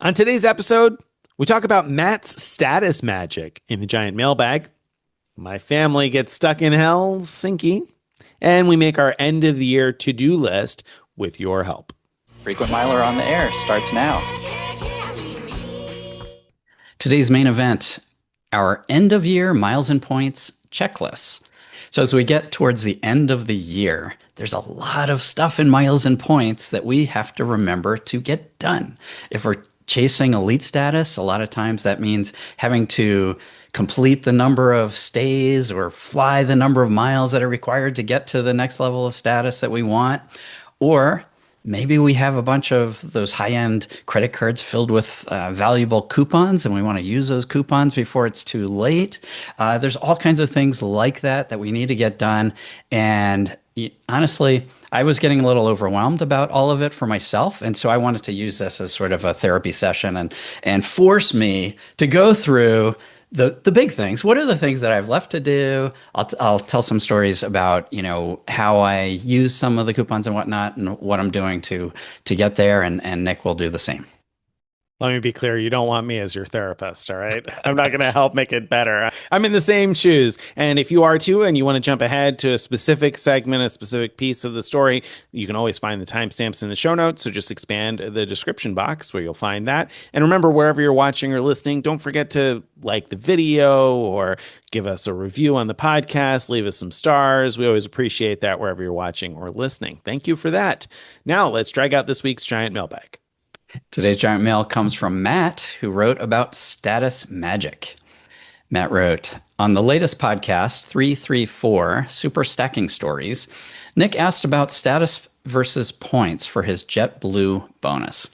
On today's episode, we talk about Matt's status magic in the giant mailbag. My family gets stuck in HEL-sinki, and we make our end of the year to-do list with your help. Frequent Miler on the Air starts now. Today's main event, our end of year miles and points checklists. So as we get towards the end of the year, there's a lot of stuff in miles and points that we have to remember to get done. If we're chasing elite status, a lot of times that means having to complete the number of stays or fly the number of miles that are required to get to the next level of status that we want. Or maybe we have a bunch of those high-end credit cards filled with valuable coupons, and we want to use those coupons before it's too late. There's all kinds of things like that we need to get done. And honestly, I was getting a little overwhelmed about all of it for myself. And so I wanted to use this as sort of a therapy session and force me to go through the big things. What are the things that I've left to do? I'll tell some stories about, how I use some of the coupons and whatnot and what I'm doing to get there. And Nick will do the same. Let me be clear. You don't want me as your therapist, all right? I'm not going to help make it better. I'm in the same shoes. And if you are too, and you want to jump ahead to a specific segment, a specific piece of the story, you can always find the timestamps in the show notes. So just expand the description box where you'll find that. And remember, wherever you're watching or listening, don't forget to like the video or give us a review on the podcast, leave us some stars. We always appreciate that wherever you're watching or listening. Thank you for that. Now let's drag out this week's giant mailbag. Today's giant mail comes from Matt, who wrote about status magic. Matt wrote, on the latest podcast, 334, Super Stacking Stories, Nick asked about status versus points for his JetBlue bonus.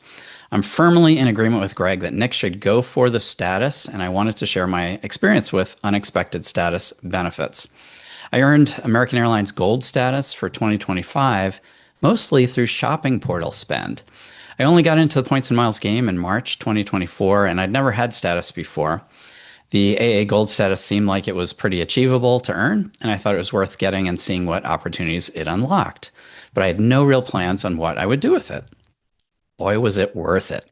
I'm firmly in agreement with Greg that Nick should go for the status, and I wanted to share my experience with unexpected status benefits. I earned American Airlines Gold status for 2025, mostly through shopping portal spend. I only got into the points and miles game in March 2024, and I'd never had status before. The AA Gold status seemed like it was pretty achievable to earn, and I thought it was worth getting and seeing what opportunities it unlocked. But I had no real plans on what I would do with it. Boy, was it worth it.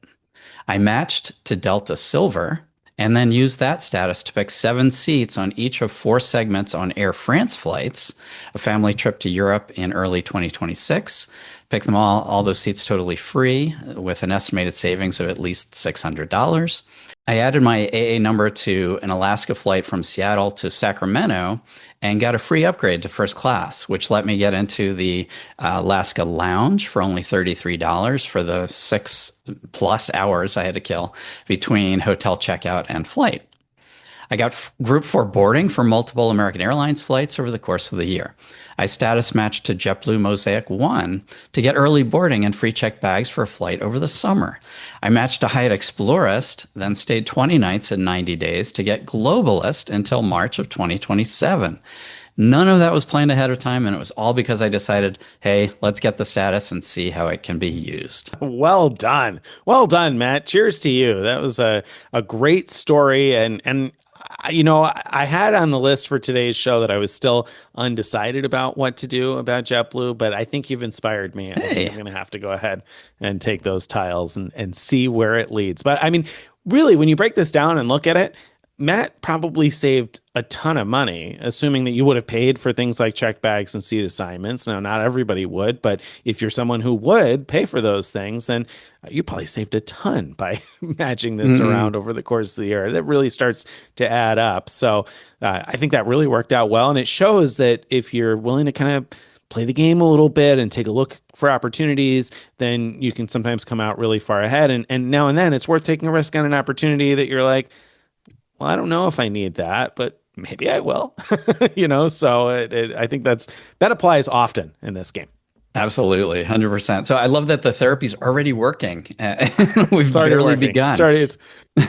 I matched to Delta Silver, and then used that status to pick 7 seats on each of 4 segments on Air France flights, a family trip to Europe in early 2026. Pick them all those seats totally free with an estimated savings of at least $600. I added my AA number to an Alaska flight from Seattle to Sacramento and got a free upgrade to first class, which let me get into the Alaska lounge for only $33 for the 6+ hours I had to kill between hotel checkout and flight. I got Group 4 boarding for multiple American Airlines flights over the course of the year. I status matched to JetBlue Mosaic 1 to get early boarding and free checked bags for a flight over the summer. I matched to Hyatt Explorist, then stayed 20 nights and 90 days to get Globalist until March of 2027. None of that was planned ahead of time, and it was all because I decided, hey, let's get the status and see how it can be used. Well done. Well done, Matt. Cheers to you. That was a great story, and I had on the list for today's show that I was still undecided about what to do about JetBlue, but I think you've inspired me. I think I'm going to have to go ahead and take those tiles and see where it leads. But I mean, really, when you break this down and look at it, Matt probably saved a ton of money, assuming that you would have paid for things like check bags and seat assignments. Now, not everybody would, but if you're someone who would pay for those things, then you probably saved a ton by matching this around over the course of the year. That really starts to add up. So I think that really worked out well. And it shows that if you're willing to kind of play the game a little bit and take a look for opportunities, then you can sometimes come out really far ahead. And now and then it's worth taking a risk on an opportunity that you're like, well, I don't know if I need that, but maybe I will, so I think that applies often in this game. Absolutely. 100%. So I love that the therapy's already working. We've barely begun. Sorry. It's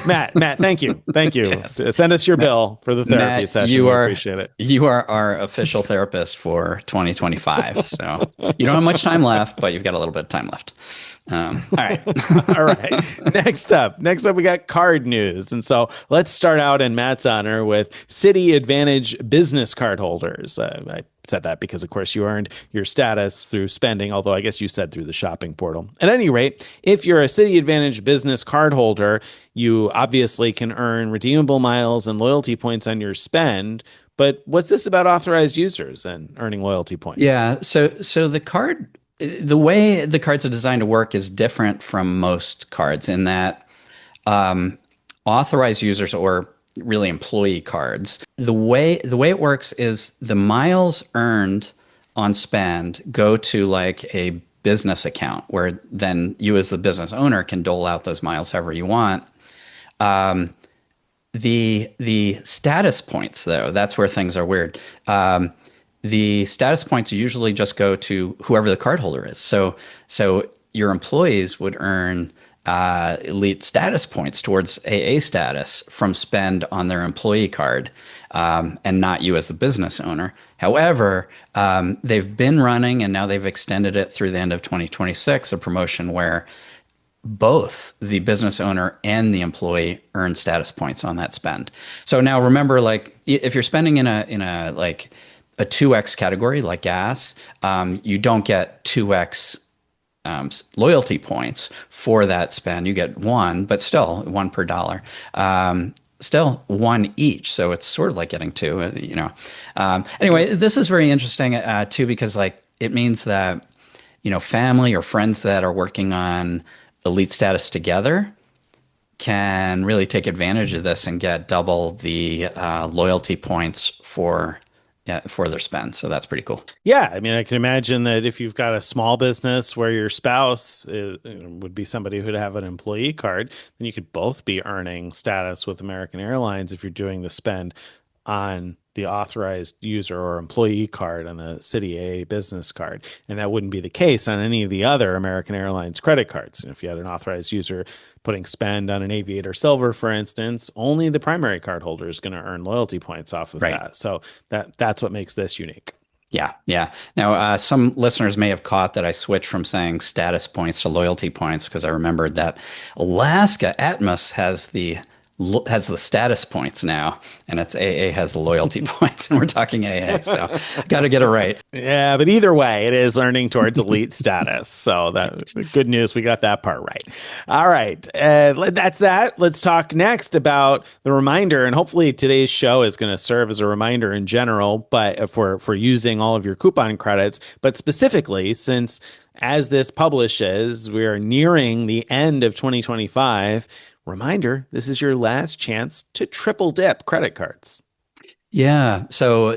Matt, thank you. Thank you. Yes. Send us your bill for the therapy session. We appreciate it. You are our official therapist for 2025. So you don't have much time left, but you've got a little bit of time left. All right. All right. Next up, we got card news. And so let's start out in Matt's honor with Citi AAdvantage Business cardholders. I said that because, of course, you earned your status through spending, although I guess you said through the shopping portal. At any rate, if you're a Citi AAdvantage Business card holder, you obviously can earn redeemable miles and loyalty points on your spend. But what's this about authorized users and earning loyalty points? Yeah. So the way the cards are designed to work is different from most cards in that um, authorized users or really employee cards, the way it works is the miles earned on spend go to like a business account where then you as the business owner can dole out those miles however you want. The status points, though, that's where things are weird. The status points usually just go to whoever the cardholder is. So your employees would earn elite status points towards AA status from spend on their employee card, and not you as the business owner. However, they've been running, and now they've extended it through the end of 2026, a promotion where both the business owner and the employee earn status points on that spend. So now remember, like if you're spending in a like a 2x category like gas, you don't get 2x loyalty points for that spend. You get one, but still one per dollar. Still one each, so it's sort of like getting two. Anyway, this is very interesting too because like it means that family or friends that are working on elite status together can really take advantage of this and get double the loyalty points for their spend. So that's pretty cool. Yeah, I mean, I can imagine that if you've got a small business where your spouse would be somebody who'd have an employee card, then you could both be earning status with American Airlines if you're doing the spend on the authorized user or employee card on the Citi AA business card. And that wouldn't be the case on any of the other American Airlines credit cards. And if you had an authorized user putting spend on an Aviator Silver, for instance, only the primary card holder is going to earn loyalty points off of Right. that. So that's what makes this unique. Yeah, yeah. Now, some listeners may have caught that I switched from saying status points to loyalty points because I remembered that Alaska Atmos has the status points now, and it's AA has the loyalty points, and we're talking AA, so got to get it right. Yeah, but either way, it is earning towards elite status. So that good news, we got that part right. All right, that's that. Let's talk next about the reminder, and hopefully today's show is going to serve as a reminder in general, but for using all of your coupon credits, but specifically since as this publishes, we are nearing the end of 2025. Reminder, this is your last chance to triple dip credit cards. Yeah. So,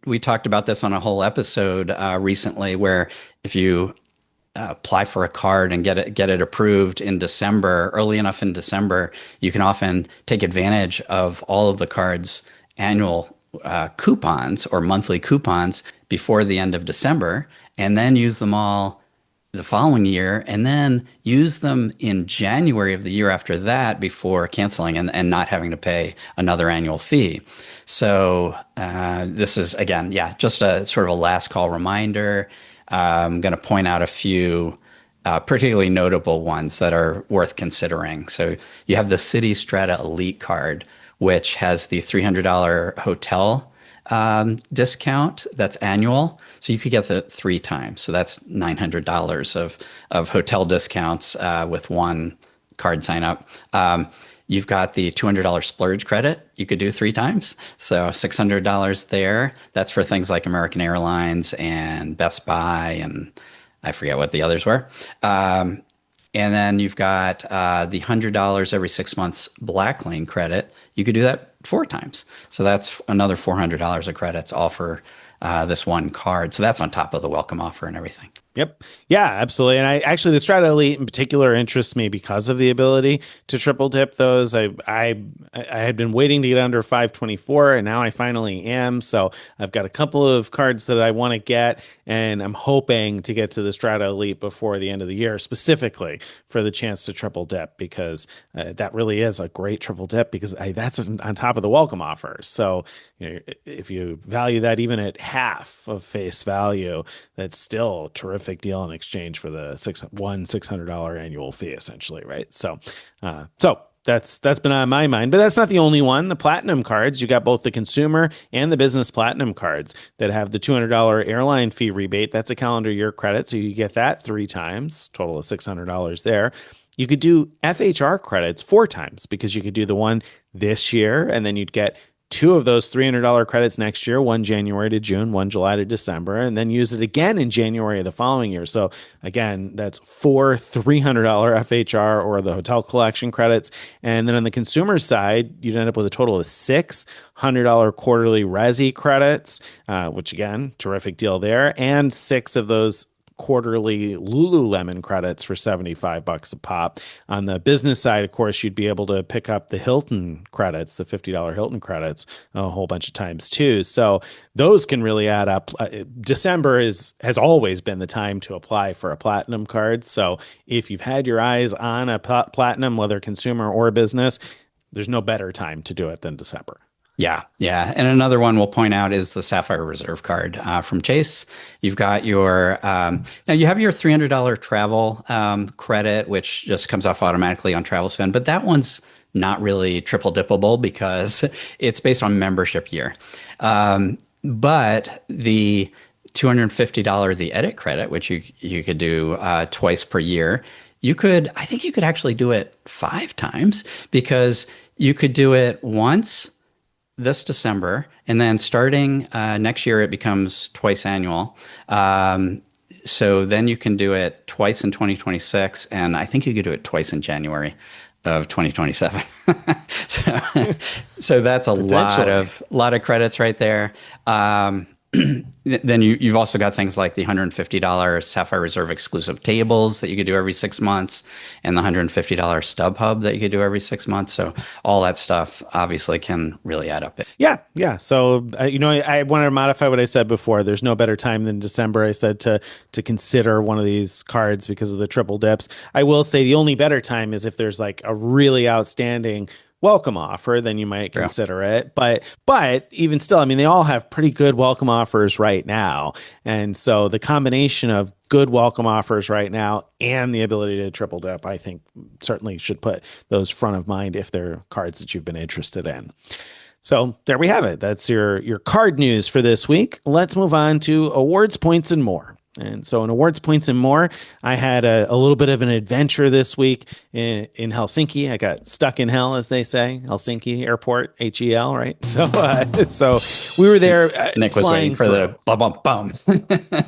we talked about this on a whole episode recently where if you apply for a card and get it approved in December, early enough in December, you can often take advantage of all of the card's annual coupons or monthly coupons before the end of December, and then use them all the following year, and then use them in January of the year after that before canceling and not having to pay another annual fee. So this is, again, just a sort of a last call reminder. I'm going to point out a few particularly notable ones that are worth considering. So you have the Citi Strata Elite card, which has the $300 hotel discount that's annual. So you could get the 3 times. So that's $900 of hotel discounts with one card sign up. You've got the $200 splurge credit you could do 3 times. So $600 there. That's for things like American Airlines and Best Buy, and I forget what the others were. And then you've got the $100 every 6 months Black Lane credit. You could do that 4 times. So that's another $400 of credits, all for this one card. So that's on top of the welcome offer and everything. Yep. Yeah, absolutely. And I actually, the Strata Elite in particular interests me because of the ability to triple dip those. I had been waiting to get under 524, and now I finally am. So I've got a couple of cards that I want to get, and I'm hoping to get to the Strata Elite before the end of the year, specifically for the chance to triple dip, because that really is a great triple dip, because that's on top of the welcome offer. So if you value that even at half of face value, that's still a terrific deal in exchange for the $600 annual fee, essentially, right? So that's been on my mind, but that's not the only one. The platinum cards, you got both the consumer and the business platinum cards that have the $200 airline fee rebate. That's a calendar year credit, so you get that 3 times, total of $600 there. You could do FHR credits 4 times because you could do the one this year, and then you'd get two of those $300 credits next year, one January to June, one July to December, and then use it again in January of the following year. So again, that's four $300 FHR or the hotel collection credits. And then on the consumer side, you'd end up with a total of six $100 quarterly Resi credits, which again, terrific deal there, and six of those quarterly Lululemon credits for $75 a pop. On the business side, of course, you'd be able to pick up the Hilton credits, the $50 Hilton credits, a whole bunch of times too. So those can really add up. December has always been the time to apply for a platinum card. So if you've had your eyes on a platinum, whether consumer or business, there's no better time to do it than December. Yeah, yeah. And another one we'll point out is the Sapphire Reserve card from Chase. You've got your, now you have your $300 travel credit, which just comes off automatically on travel spend, but that one's not really triple dippable because it's based on membership year. But the $250 the edit credit, which you could do twice per year, I think you could actually do it 5 times because you could do it once this December, and then starting next year, it becomes twice annual. So then you can do it twice in 2026, and I think you could do it twice in January of 2027. so, so that's a lot of credits right there. Then you've also got things like the $150 Sapphire Reserve exclusive tables that you could do every 6 months, and the $150 StubHub that you could do every 6 months. So all that stuff obviously can really add up. Yeah. So I wanted to modify what I said before. There's no better time than December. I said to consider one of these cards because of the triple dips. I will say the only better time is if there's like a really outstanding welcome offer, then you might consider it. But even still, I mean, they all have pretty good welcome offers right now. And so the combination of good welcome offers right now and the ability to triple dip, I think certainly should put those front of mind if they're cards that you've been interested in. So there we have it. That's your card news for this week. Let's move on to awards, points, and more. And so in awards, points, and more, I had a little bit of an adventure this week in Helsinki. I got stuck in hell, as they say, Helsinki Airport, HEL, right? So we were there. Nick was waiting for the bum, bum, bum.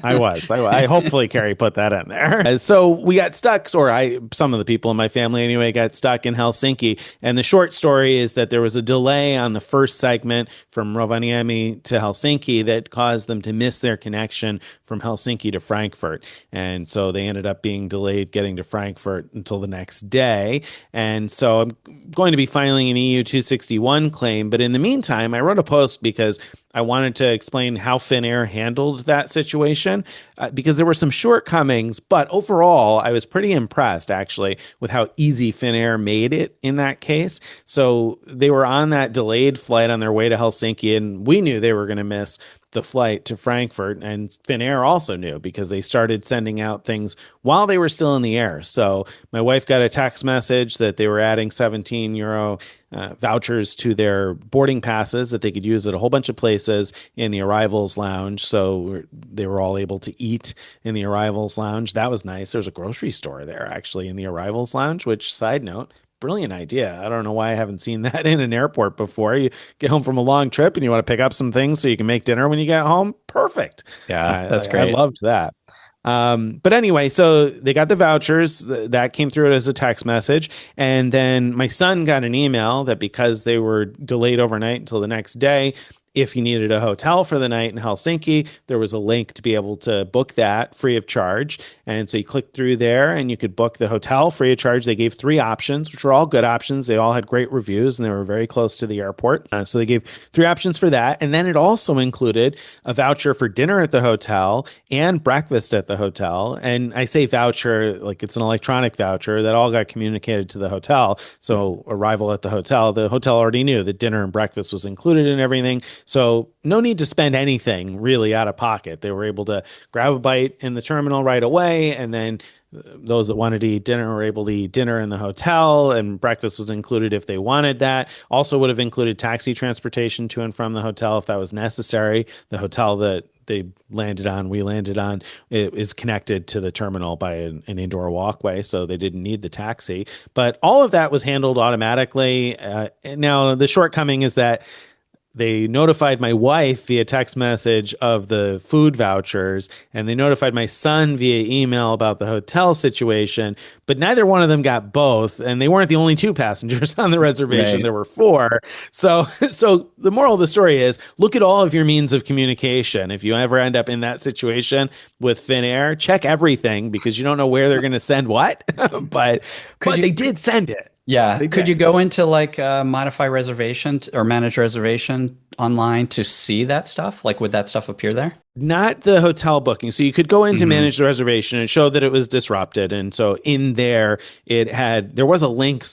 I was. I hopefully Carrie put that in there. So we got stuck, some of the people in my family anyway, got stuck in Helsinki. And the short story is that there was a delay on the first segment from Rovaniemi to Helsinki that caused them to miss their connection from Helsinki to Frankfurt. And so they ended up being delayed getting to Frankfurt until the next day. And so I'm going to be filing an EU 261 claim. But in the meantime, I wrote a post because I wanted to explain how Finnair handled that situation because there were some shortcomings, but overall, I was pretty impressed actually with how easy Finnair made it in that case. So they were on that delayed flight on their way to Helsinki, and we knew they were going to miss the flight to Frankfurt, and Finnair also knew because they started sending out things while they were still in the air. So my wife got a text message that they were adding 17 euro vouchers to their boarding passes that they could use at a whole bunch of places in the arrivals lounge. So they were all able to eat in the arrivals lounge. That was nice. There's a grocery store there actually in the arrivals lounge, which, side note, brilliant idea. I don't know why I haven't seen that in an airport before. You get home from a long trip and you want to pick up some things so you can make dinner when you get home. Perfect. Yeah, that's great. I loved that. But anyway, so they got the vouchers that came through as a text message. And then my son got an email that because they were delayed overnight until the next day, if you needed a hotel for the night in Helsinki, there was a link to be able to book that free of charge. And so you click through there and you could book the hotel free of charge. They gave 3 options, which were all good options. They all had great reviews and they were very close to the airport. So they gave 3 options for that. And then it also included a voucher for dinner at the hotel and breakfast at the hotel. And I say voucher, like it's an electronic voucher that all got communicated to the hotel. So arrival at the hotel already knew that dinner and breakfast was included in everything. So no need to spend anything really out of pocket. They were able to grab a bite in the terminal right away and then those that wanted to eat dinner were able to eat dinner in the hotel, and breakfast was included if they wanted that. Also would have included taxi transportation to and from the hotel if that was necessary. The hotel that we landed on, it is connected to the terminal by an indoor walkway, so they didn't need the taxi. But all of that was handled automatically. Now, the shortcoming is that they notified my wife via text message of the food vouchers, and they notified my son via email about the hotel situation, but neither one of them got both, and they weren't the only two passengers on the reservation. Right. There were four. So the moral of the story is look at all of your means of communication. If you ever end up in that situation with Finnair, check everything, because you don't know where they're going to send what, but they did send it. Yeah. They Could did. you go into like modify reservation or manage reservation online to see that stuff? Like, would that stuff appear there? Not the hotel booking. So you could go in to Hmm. manage the reservation and show that it was disrupted. And so in there, there was a link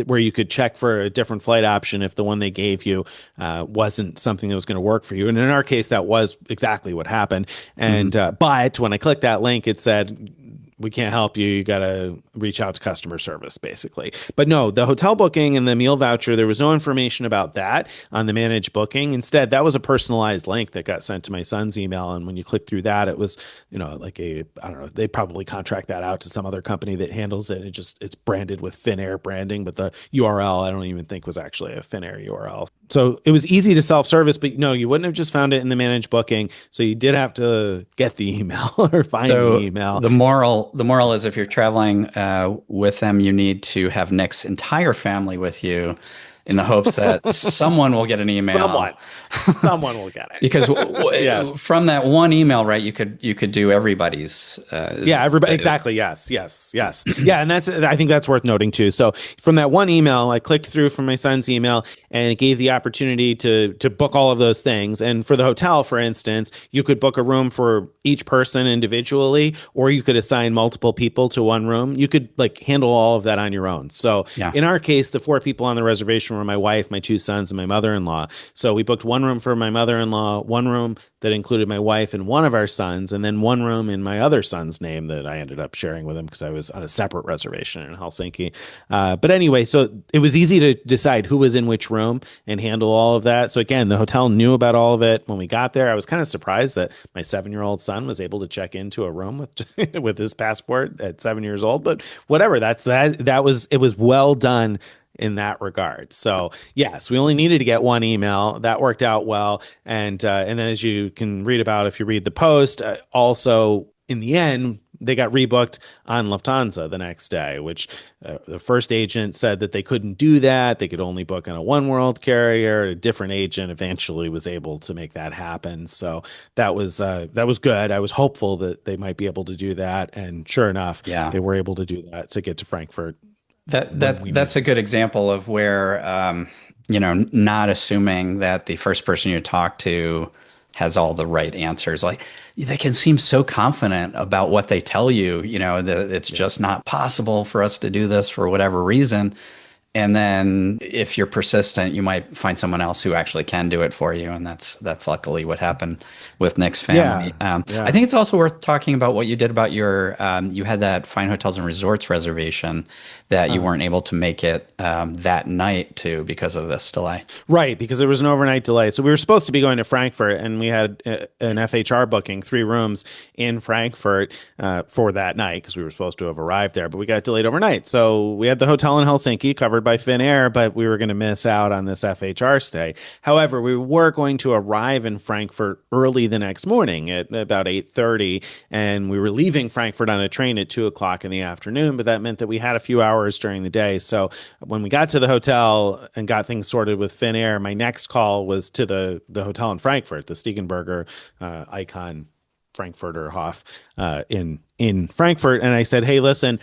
where you could check for a different flight option if the one they gave you wasn't something that was going to work for you. And in our case, that was exactly what happened. Hmm. And, but when I clicked that link, it said, we can't help you. You got to reach out to customer service, basically. But no, the hotel booking and the meal voucher, there was no information about that on the managed booking. Instead, that was a personalized link that got sent to my son's email. And when you click through that, it was, like I don't know, they probably contract that out to some other company that handles it. It's branded with Finnair branding, but the URL, I don't even think was actually a Finnair URL. So it was easy to self-service, but no, you wouldn't have just found it in the managed booking. So you did have to get the email or find the So email. the moral is if you're traveling with them, you need to have Nick's entire family with you in the hopes that someone will get an email. Someone will get it. Because Yes. from that one email, right, you could do everybody's. Yeah, everybody. Exactly. Yes. Yes. Yes. Yeah. And I think that's worth noting too. So from that one email, I clicked through from my son's email, and it gave the opportunity to book all of those things. And for the hotel, for instance, you could book a room for each person individually, or you could assign multiple people to one room. You could like handle all of that on your own. So Yeah. in our case, the four people on the reservation were my wife, my two sons, and my mother-in-law. So we booked one room for my mother-in-law, one room that included my wife and one of our sons, and then one room in my other son's name that I ended up sharing with him because I was on a separate reservation in Helsinki. But anyway, so it was easy to decide who was in which room and handle all of that. So again, the hotel knew about all of it. When we got there, I was kind of surprised that my 7-year-old son was able to check into a room with with his passport at 7 years old. But whatever, it was well done in that regard. So yes, we only needed to get one email. That worked out well. And then as you can read about if you read the post, also in the end, they got rebooked on Lufthansa the next day, which the first agent said that they couldn't do that. They could only book on a one world carrier. A different agent eventually was able to make that happen. So that was good. I was hopeful that they might be able to do that. And sure enough, Yeah. they were able to do that to get to Frankfurt That when that we that's needed. a good example of where not assuming that the first person you talk to has all the right answers. Like they can seem so confident about what they tell you, that it's Yeah. just not possible for us to do this for whatever reason. And then if you're persistent, you might find someone else who actually can do it for you. And that's luckily what happened with Nick's family. Yeah. I Yeah. think it's also worth talking about what you did about you had that Fine Hotels and Resorts reservation that you Uh, weren't able to make it that night to because of this delay. right, because there was an overnight delay. So we were supposed to be going to Frankfurt, and we had an FHR booking, 3 rooms in Frankfurt for that night because we were supposed to have arrived there, but we got delayed overnight. So we had the hotel in Helsinki covered by Finnair, but we were going to miss out on this FHR stay. However, we were going to arrive in Frankfurt early the next morning at about 8:30, and we were leaving Frankfurt on a train at 2 o'clock in the afternoon. But that meant that we had a few hours during the day. So when we got to the hotel and got things sorted with Finnair, my next call was to the hotel in Frankfurt, the Stegenberger Icon Frankfurter Hof in Frankfurt, and I said, "Hey, listen,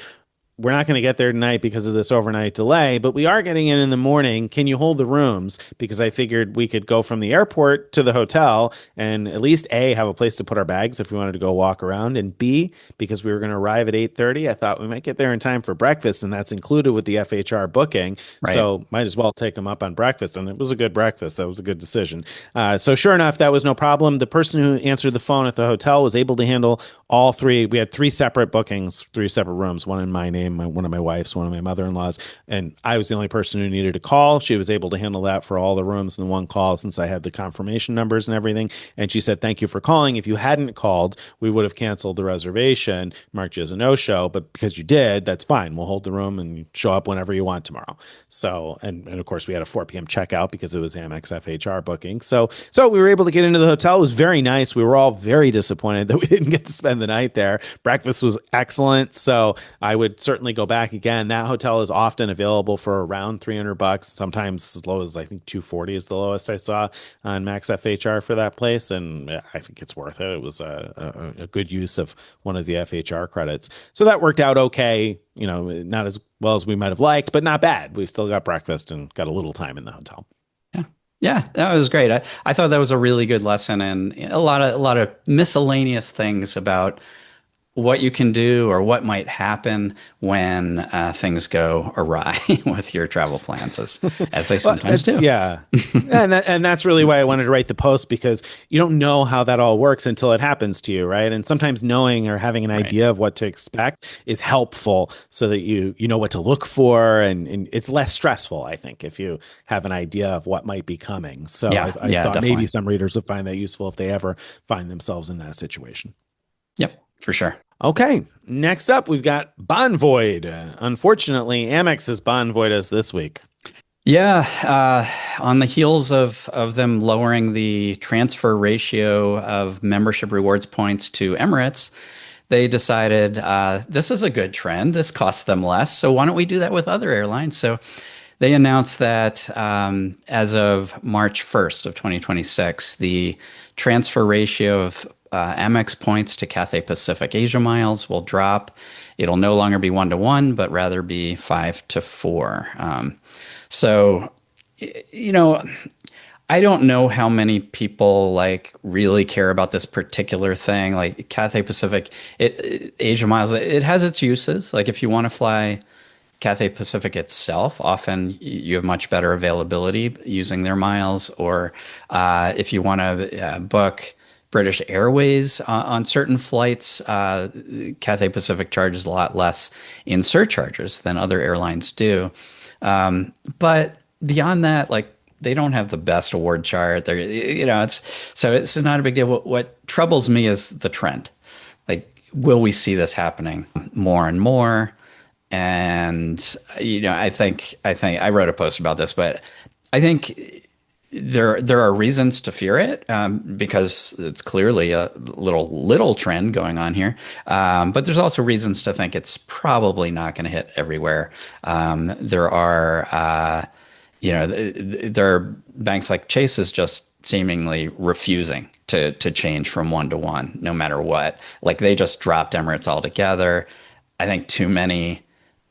we're not going to get there tonight because of this overnight delay, but we are getting in the morning. Can you hold the rooms? Because I figured we could go from the airport to the hotel and at least A, have a place to put our bags if we wanted to go walk around, and B, because we were going to arrive at 8:30, I thought we might get there in time for breakfast, and that's included with the FHR booking. Right. So might as well take them up on breakfast. And it was a good breakfast. That was a good decision. So sure enough, that was no problem. The person who answered the phone at the hotel was able to handle all three. We had three separate bookings, three separate rooms, one in my name, one of my wife's, one of my mother-in-law's, and I was the only person who needed to call. She was able to handle that for all the rooms in one call since I had the confirmation numbers and everything. And she said, "Thank you for calling. If you hadn't called, we would have canceled the reservation, marked you as a no-show. But because you did, that's fine. We'll hold the room and you show up whenever you want tomorrow." So, and of course, we had a 4 p.m. checkout because it was Amex FHR booking. So we were able to get into the hotel. It was very nice. We were all very disappointed that we didn't get to spend the night there. Breakfast was excellent. So I would certainly go back again. That hotel is often available for around $300, sometimes as low as I think 240 is the lowest I saw on Max FHR for that place. And I think it's worth it. It was a good use of one of the FHR credits. So that worked out okay. You know, not as well as we might have liked, but not bad. We still got breakfast and got a little time in the hotel. Yeah. Yeah, that was great. I thought that was a really good lesson and a lot of miscellaneous things about what you can do or what might happen when things go awry with your travel plans, as they Well, sometimes do. yeah, and that's really why I wanted to write the post because you don't know how that all works until it happens to you, right? And sometimes knowing or having an Right. idea of what to expect is helpful, so that you know what to look for, and it's less stressful, I think, if you have an idea of what might be coming. So Yeah. I Yeah, thought maybe definitely. some readers would find that useful if they ever find themselves in that situation. Yep, for sure. Okay, next up we've got Bonvoyed. Unfortunately, Amex has Bonvoyed us this week. Yeah, on the heels of them lowering the transfer ratio of membership rewards points to Emirates, they decided this is a good trend. This costs them less, so why don't we do that with other airlines? So they announced that as of March 1st of 2026, the transfer ratio of Amex points to Cathay Pacific Asia miles will drop. It'll no longer be 1-to-1, but rather be 5-to-4. So, you know, I don't know how many people like really care about this particular thing. Like Cathay Pacific, Asia miles, it has its uses. Like if you want to fly Cathay Pacific itself, often you have much better availability using their miles. Or if you want to book British Airways on certain flights, Cathay Pacific charges a lot less in surcharges than other airlines do. But beyond that, like they don't have the best award chart. They're, it's not a big deal. What troubles me is the trend. Like, will we see this happening more and more? And I think I wrote a post about this, but I think there are reasons to fear it because it's clearly a little trend going on here. But there's also reasons to think it's probably not going to hit everywhere. There are there are banks like Chase is just seemingly refusing to change from 1-to-1 no matter what. Like they just dropped Emirates altogether. I think too many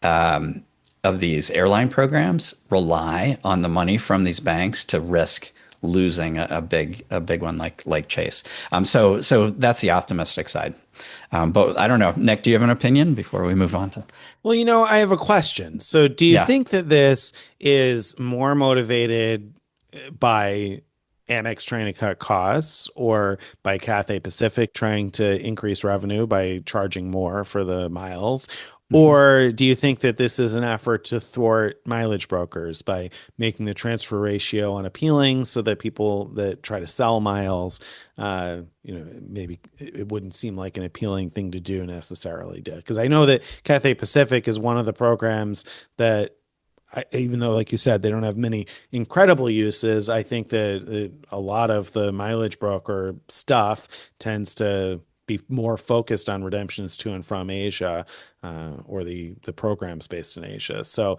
of these airline programs rely on the money from these banks to risk losing a big one like Chase. So that's the optimistic side. But I don't know, Nick, do you have an opinion before we move on to? Well, I have a question. So, do you Yeah. think that this is more motivated by Amex trying to cut costs or by Cathay Pacific trying to increase revenue by charging more for the miles? Mhm. Or do you think that this is an effort to thwart mileage brokers by making the transfer ratio unappealing so that people that try to sell miles, maybe it wouldn't seem like an appealing thing to do necessarily? Because I know that Cathay Pacific is one of the programs that even though, like you said, they don't have many incredible uses, I think that a lot of the mileage broker stuff tends to be more focused on redemptions to and from Asia, or the programs based in Asia. So,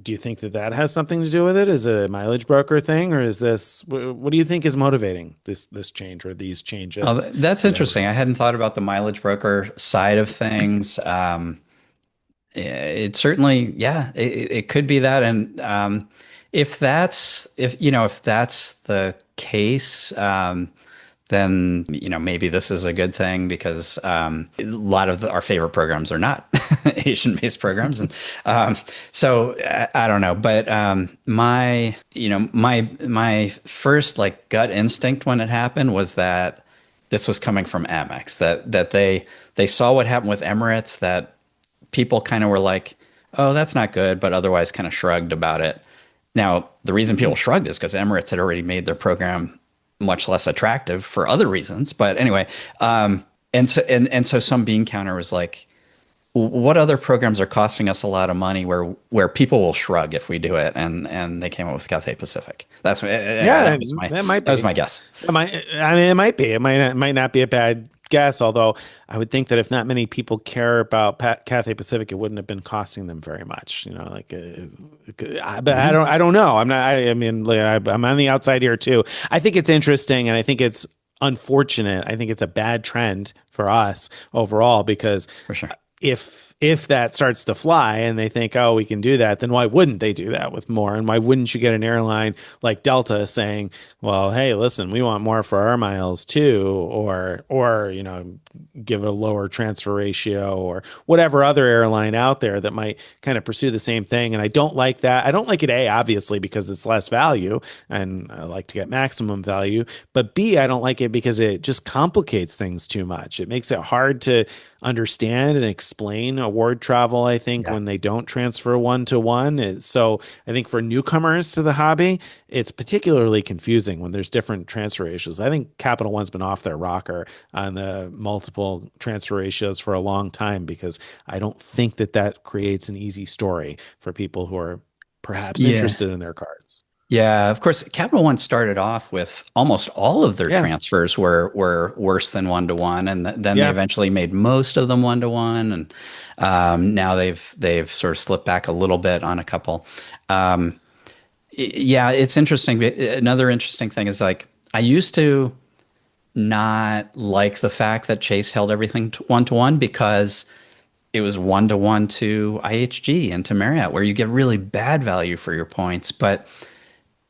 do you think that that has something to do with it? Is it a mileage broker thing, or is this what do you think is motivating this change or these Oh, changes that's at interesting. I Emirates? hadn't thought about the mileage broker side of things. It certainly, yeah, it could be that. And if that's the case, then maybe this is a good thing because a lot of our favorite programs are not Asian-based programs, and so I don't know. But my first like gut instinct when it happened was that this was coming from Amex, that they saw what happened with Emirates, that people kind of were like, "Oh, that's not good," but otherwise kind of shrugged about it. Now, the reason people shrugged is because Emirates had already made their program much less attractive for other reasons. But anyway, and so some bean counter was like, what other programs are costing us a lot of money where people will shrug if we do it? And they came up with Cathay Pacific. Yeah, That was that might my be. guess. I mean, it might be. It might not be a bad guess. Although I would think that if not many people care about Cathay Pacific, it wouldn't have been costing them very much. But Yeah. I don't know. I'm not. I mean, like, I'm on the outside here too. I think it's interesting, and I think it's unfortunate. I think it's a bad trend for us overall because For sure. if that starts to fly and they think, oh, we can do that, then why wouldn't they do that with more? And why wouldn't you get an airline like Delta saying, well, hey, listen, we want more for our miles too, or give a lower transfer ratio or whatever other airline out there that might kind of pursue the same thing. And I don't like that. I don't like it, A, obviously, because it's less value and I like to get maximum value. But B, I don't like it because it just complicates things too much. It makes it hard to understand and explain award travel, I think, Yeah. when they don't transfer one to one. So I think for newcomers to the hobby, it's particularly confusing when there's different transfer ratios. I think Capital One's been off their rocker on the multiple transfer ratios for a long time because I don't think that that creates an easy story for people who are perhaps Yeah. interested in their cards. Yeah, of course, Capital One started off with almost all of their Yeah. transfers were worse than one to one, and then they Yeah. eventually made most of them one to one, and now they've sort of slipped back a little bit on a couple. Um, yeah, it's interesting. Another interesting thing is like I used to not like the fact that Chase held everything one to one because it was one to one to IHG and to Marriott, where you get really bad value for your points, but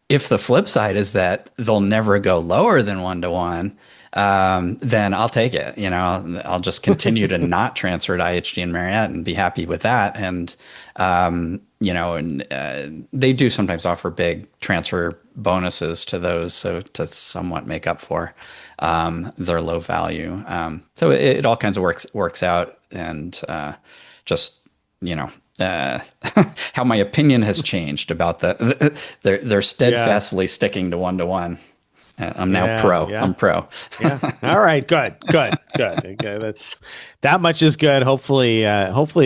if the flip side is that they'll never go lower than one to one, then I'll take it. I'll just continue to not transfer to IHG and Marriott and be happy with that. And they do sometimes offer big transfer bonuses to those, so to somewhat make up for their low value. So it all kinds of works out, and just you know how my opinion has changed about they're Yeah. steadfastly sticking to one to one. I'm now Yeah. pro. Yeah. I'm pro. Yeah. All right. Good. Good. Good. Okay, that's that much is good. Hopefully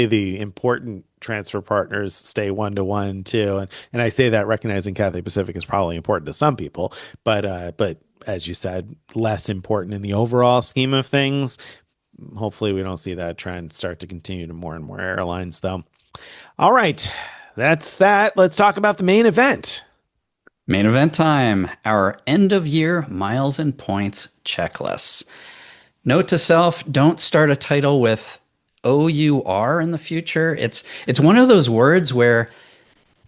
the important transfer partners stay one to one too. And I say that recognizing Cathay Pacific is probably important to some people, but as you said, less important in the overall scheme of things. Hopefully we don't see that trend start to continue to more and more airlines though. All right. That's that. Let's talk about the main event. Main event time. Our end of year miles and points checklists. Note to self: don't start a title with OUR in the future. It's one of those words where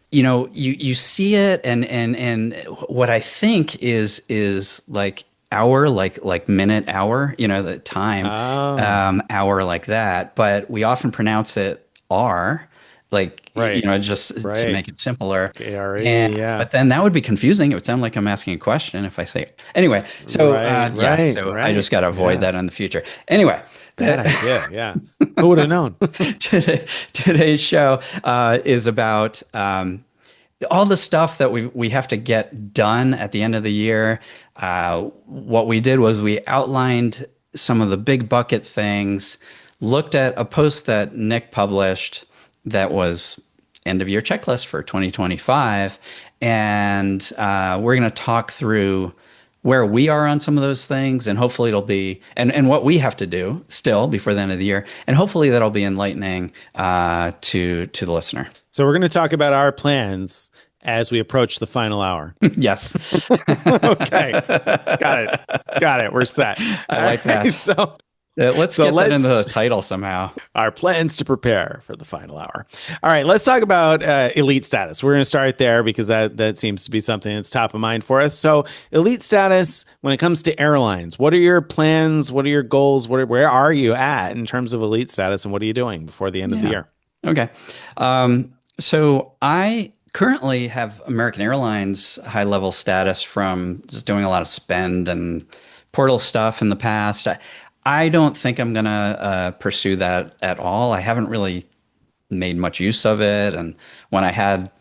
you see it, and what I think is like hour, like minute, hour, the time, Oh, hour, like that, but we often pronounce it R, like right. just to Right. make it simpler. ARE. And Yeah. but then that would be confusing. It would sound like I'm asking a question if I say anyway. So Right. yeah, Right. so I Right. just got to avoid Yeah. that in the future. Anyway, Bad idea. Yeah. Who would have known? today's show is about all the stuff that we have to get done at the end of the year. What we did was we outlined some of the big bucket things, looked at a post that Nick published that was end of year checklist for 2025, and we're going to talk through where we are on some of those things, and hopefully it'll be and what we have to do still before the end of the year, and hopefully that'll be enlightening to the listener. So we're going to talk about our plans as we approach the final hour. Yes. Okay. Got it. Got it. We're set. I All like right. that. So Let's So get that into the let's title somehow. our plans to prepare for the final hour. All right, let's talk about elite status. We're going to start there because that seems to be something that's top of mind for us. So, elite status when it comes to airlines, what are your plans? What are your goals? Where are you at in terms of elite status, and what are you doing before the end of the Yeah. year? Okay. So I currently have American Airlines high level status from just doing a lot of spend and portal stuff in the past. I don't think I'm gonna pursue that at all. I haven't really made much use of it. And when I had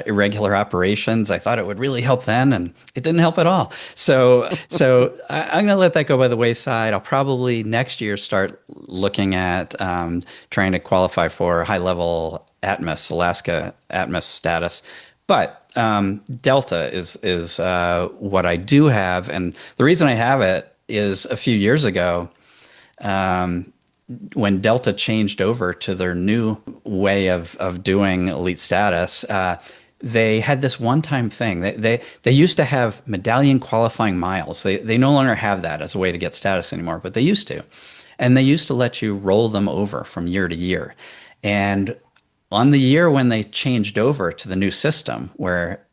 irregular operations, I thought it would really help then, and it didn't help at all. I'm going to let that go by the wayside. I'll probably next year start looking at trying to qualify for high level Atmos, Alaska Atmos status. But Delta is what I do have, and the reason I have it is a few years ago. When Delta changed over to their new way of doing elite status, they had this one-time thing. They used to have medallion qualifying miles. They no longer have that as a way to get status anymore, but they used to. And they used to let you roll them over from year to year. And on the year when they changed over to the new system, where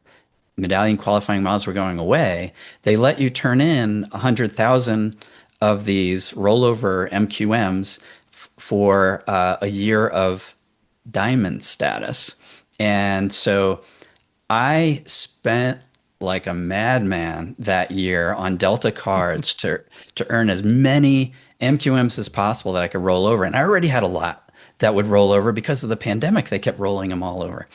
medallion qualifying miles were going away, they let you turn in 100,000 of these rollover MQMs for a year of diamond status. And so I spent like a madman that year on Delta cards to earn as many MQMs as possible that I could roll over. And I already had a lot that would roll over because of the pandemic. They kept rolling them all over.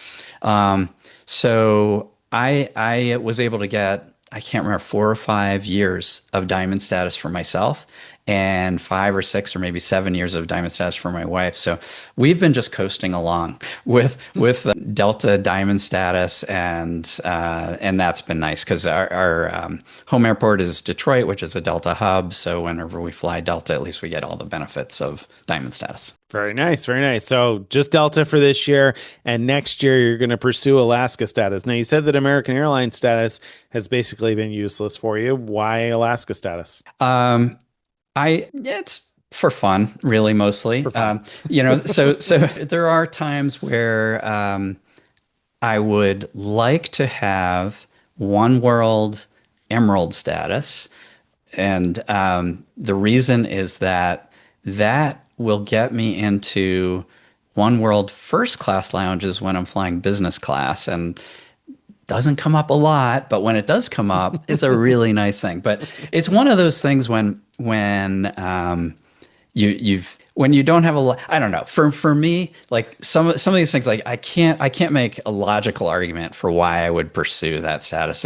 So I was able to get, I can't remember, 4 or 5 years of diamond status for myself and 5 or 6 or maybe 7 years of diamond status for my wife. So we've been just coasting along with Delta diamond status, and that's been nice because our home airport is Detroit, which is a Delta hub. So whenever we fly Delta, at least we get all the benefits of diamond status. Very nice, very nice. So just Delta for this year, and next year you're going to pursue Alaska status. Now you said that American Airlines status has basically been useless for you. Why Alaska status? It's for fun, really, mostly. For fun. So there are times where I would like to have One World Emerald status, and the reason is that will get me into One World first class lounges when I'm flying business class, and doesn't come up a lot, but when it does come up, it's a really nice thing. But it's one of those things when when you don't have a lot. I don't know. For me, like some of these things, like I can't make a logical argument for why I would pursue that status.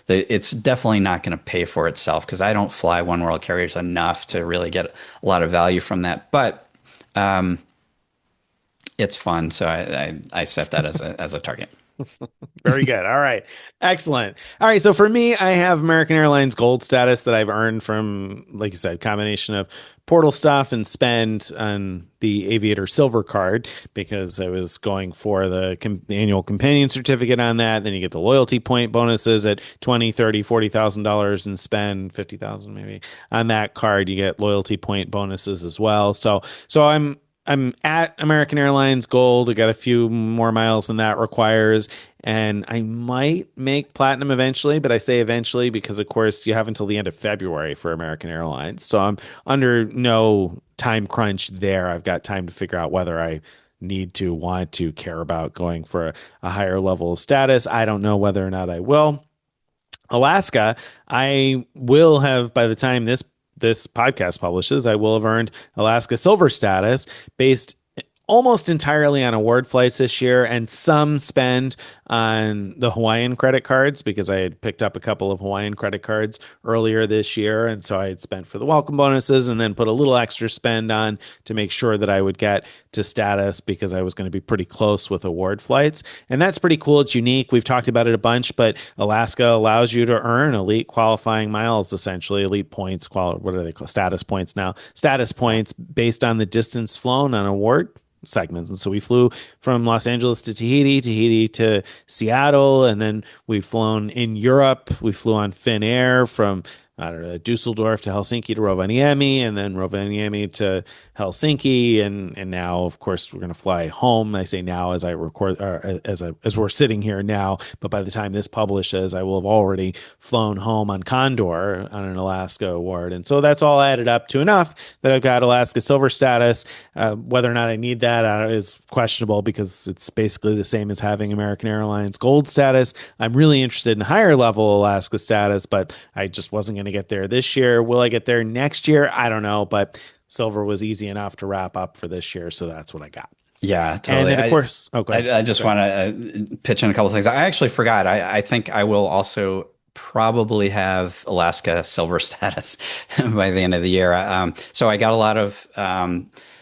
It's definitely not going to pay for itself because I don't fly one world carriers enough to really get a lot of value from that. But it's fun, so I set that as a target. Very good. All right. Excellent. All right. So for me, I have American Airlines Gold status that I've earned from, like you said, combination of portal stuff and spend on the Aviator Silver card because I was going for the annual companion certificate on that. Then you get the loyalty point bonuses at 20, 30, $40,000 and spend 50,000 maybe on that card. You get loyalty point bonuses as well. So I'm at American Airlines Gold. I got a few more miles than that requires, and I might make Platinum eventually, but I say eventually because, of course, you have until the end of February for American Airlines. So I'm under no time crunch there. I've got time to figure out whether I need to, want to, care about going for a higher level of status. I don't know whether or not I will. Alaska, I will have by the time this podcast publishes, I will have earned Alaska Silver status based almost entirely on award flights this year and some spend on the Hawaiian credit cards because I had picked up a couple of Hawaiian credit cards earlier this year. And so I had spent for the welcome bonuses and then put a little extra spend on to make sure that I would get to status because I was going to be pretty close with award flights. And that's pretty cool. It's unique. We've talked about it a bunch, but Alaska allows you to earn elite qualifying miles, essentially elite points. What are they called? Status points now. Status points based on the distance flown on award segments. And so we flew from Los Angeles to Tahiti to Seattle, and then we've flown in Europe. We flew on Finnair from I don't know, Dusseldorf to Helsinki to Rovaniemi, and then Rovaniemi to Helsinki, and now, of course, we're going to fly home. I say now as I record, or as we're sitting here now, but by the time this publishes, I will have already flown home on Condor on an Alaska award, and so that's all added up to enough that I've got Alaska Silver status. Whether or not I need that is questionable because it's basically the same as having American Airlines Gold status. I'm really interested in higher level Alaska status, but I just wasn't going to get there this year. Will I get there next year? I don't know, but Silver was easy enough to wrap up for this year, so that's what I got. Yeah, And totally. then, of course, oh, go ahead. I just Sorry. want to pitch in a couple of things. I actually forgot. I think I will also probably have Alaska Silver status by the end of the year. So I got a lot of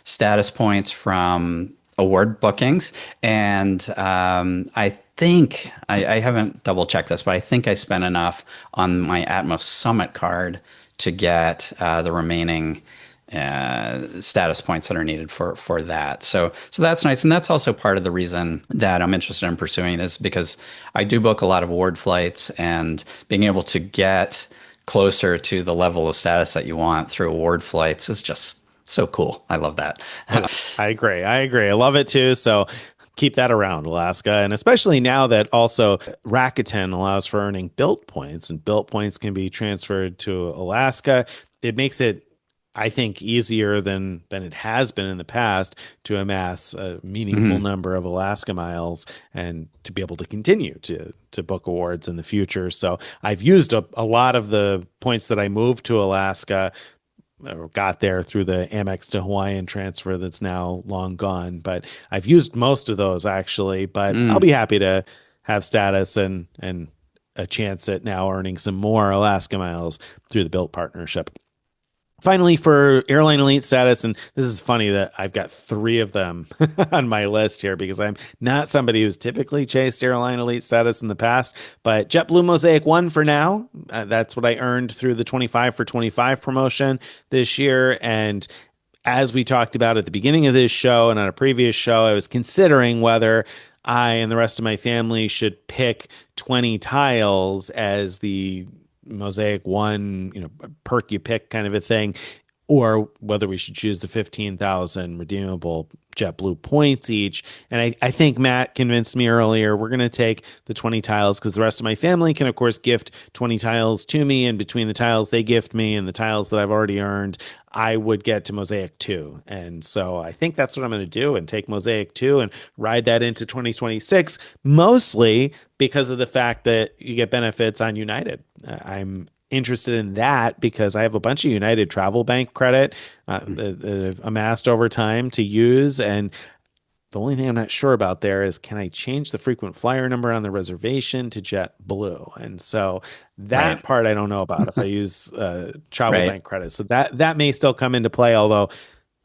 status points from award bookings, and I think I haven't double checked this, but I think I spent enough on my Atmos Summit card to get the remaining status points that are needed for that. So that's nice, and that's also part of the reason that I'm interested in pursuing is because I do book a lot of award flights, and being able to get closer to the level of status that you want through award flights is just so cool. I love that. I agree. I agree. I love it too. So keep that around, Alaska. And especially now that also Rakuten allows for earning built points, and built points can be transferred to Alaska. It makes it, I think, easier than it has been in the past to amass a meaningful Mhm. number of Alaska miles and to be able to continue to book awards in the future. So I've used a lot of the points that I moved to Alaska or got there through the Amex to Hawaiian transfer that's now long gone. But I've used most of those actually. But I'll Mm, be happy to have status and a chance at now earning some more Alaska miles through the Built partnership. Finally, for airline elite status, and this is funny that I've got three of them on my list here because I'm not somebody who's typically chased airline elite status in the past, but JetBlue Mosaic 1 for now. That's what I earned through the 25 for 25 promotion this year. And as we talked about at the beginning of this show and on a previous show, I was considering whether I and the rest of my family should pick 20 tiles as the Mosaic one, perk you pick kind of a thing, or whether we should choose the 15,000 redeemable JetBlue points each. And I think Matt convinced me earlier we're going to take the 20 tiles because the rest of my family can, of course, gift 20 tiles to me. And between the tiles they gift me and the tiles that I've already earned, I would get to Mosaic 2. And so I think that's what I'm going to do and take Mosaic 2 and ride that into 2026, mostly because of the fact that you get benefits on United. I'm interested in that because I have a bunch of United Travel Bank credit that I've amassed over time to use. And the only thing I'm not sure about there is can I change the frequent flyer number on the reservation to JetBlue? And so that right. part I don't know about if I use Travel Right. Bank credit. So that may still come into play, although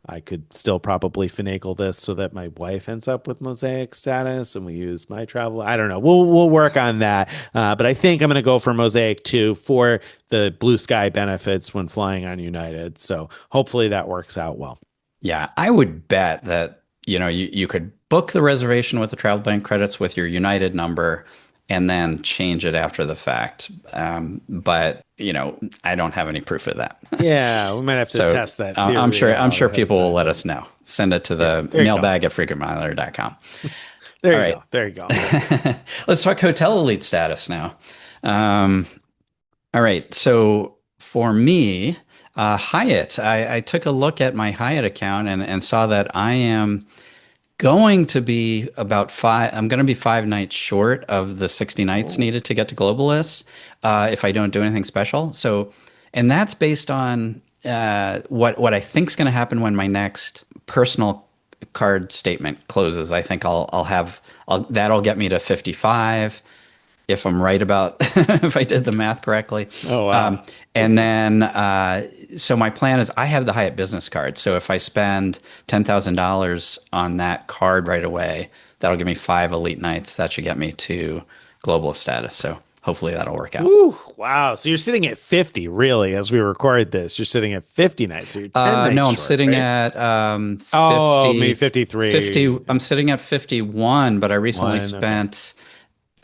I could still probably finagle this so that my wife ends up with Mosaic status and we use my travel. I don't know. We'll work on that. But I think I'm going to go for Mosaic 2 for the blue sky benefits when flying on United. So hopefully that works out well. Yeah, I would bet that, you could book the reservation with the travel bank credits with your United number and then change it after the fact. But, I don't have any proof of that. Yeah, we might have to So test that I'm theory I'm out sure ahead of people will time. let us know. Send it to Yeah, the there you go. mailbag at frequentmiler.com. There All you right. go. There you go. Let's talk hotel elite status now. Um, all right. So for me, Hyatt, I took a look at my Hyatt account and saw that I am going to be I'm going to be 5 nights short of the 60 nights Oh, needed to get to Globalist if I don't do anything special. So, and that's based on what I think is going to happen when my next personal card statement closes. I think that'll get me to 55 if I'm right about if I did the math correctly. oh wow. Um, and then, so my plan is I have the Hyatt business card. So if I spend $10,000 on that card right away, that'll give me 5 elite nights. That should get me to global status. So hopefully that'll work out. Ooh, wow. So you're sitting at 50, really, as we record this. You're sitting at 50 nights. So you're 10 nights No, I'm short, sitting right? at Oh, maybe 50. 53. I'm sitting at 51, but I recently One. Okay. spent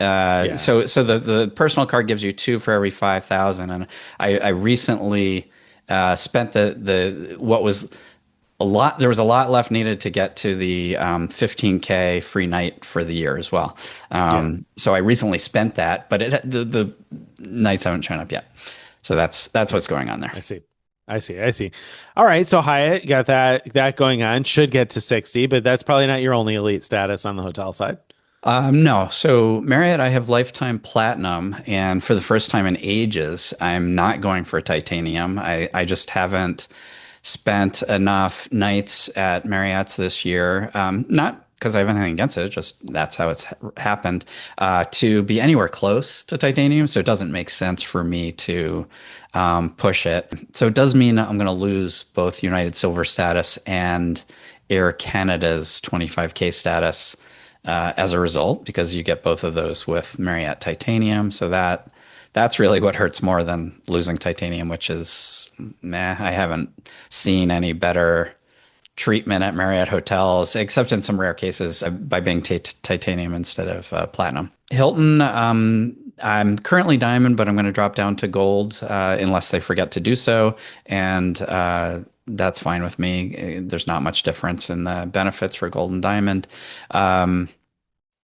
Yeah. So the personal card gives you two for every 5,000, and I recently spent the what was a lot. There was a lot left needed to get to the 15K free night for the year as well. Yeah. So I recently spent that, but the nights haven't shown up yet. So that's what's going on there. I see. I see. All right. So Hyatt, you got that going on. Should get to 60, but that's probably not your only elite status on the hotel side. No. So Marriott, I have lifetime platinum, and for the first time in ages, I'm not going for titanium. I just haven't spent enough nights at Marriott's this year. Not because I have anything against it, just that's how it's happened, to be anywhere close to titanium. So it doesn't make sense for me to push it. So it does mean I'm going to lose both United Silver status and Air Canada's 25K status as a result, because you get both of those with Marriott Titanium. So that's really what hurts more than losing Titanium, which is meh. I haven't seen any better treatment at Marriott hotels, except in some rare cases by being Titanium instead of Platinum. Hilton, I'm currently Diamond, but I'm going to drop down to Gold unless they forget to do so. And that's fine with me. There's not much difference in the benefits for Gold and Diamond.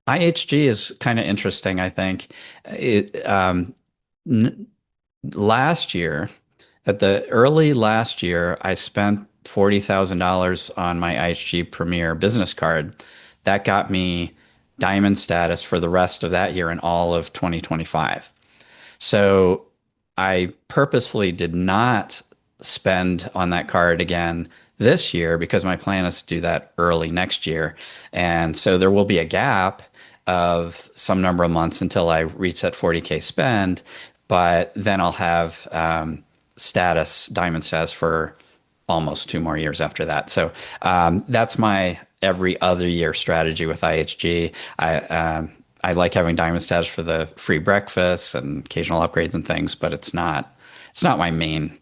IHG is kind of interesting, I think. N Last year, at the early last year, I spent $40,000 on my IHG Premier business card. That got me diamond status for the rest of that year and all of 2025. So I purposely did not spend on that card again this year because my plan is to do that early next year. And so there will be a gap of some number of months until I reach that 40K spend, but then I'll have diamond status for almost 2 more years after that. So that's my every other year strategy with IHG. I like having diamond status for the free breakfasts and occasional upgrades and things, but it's not my main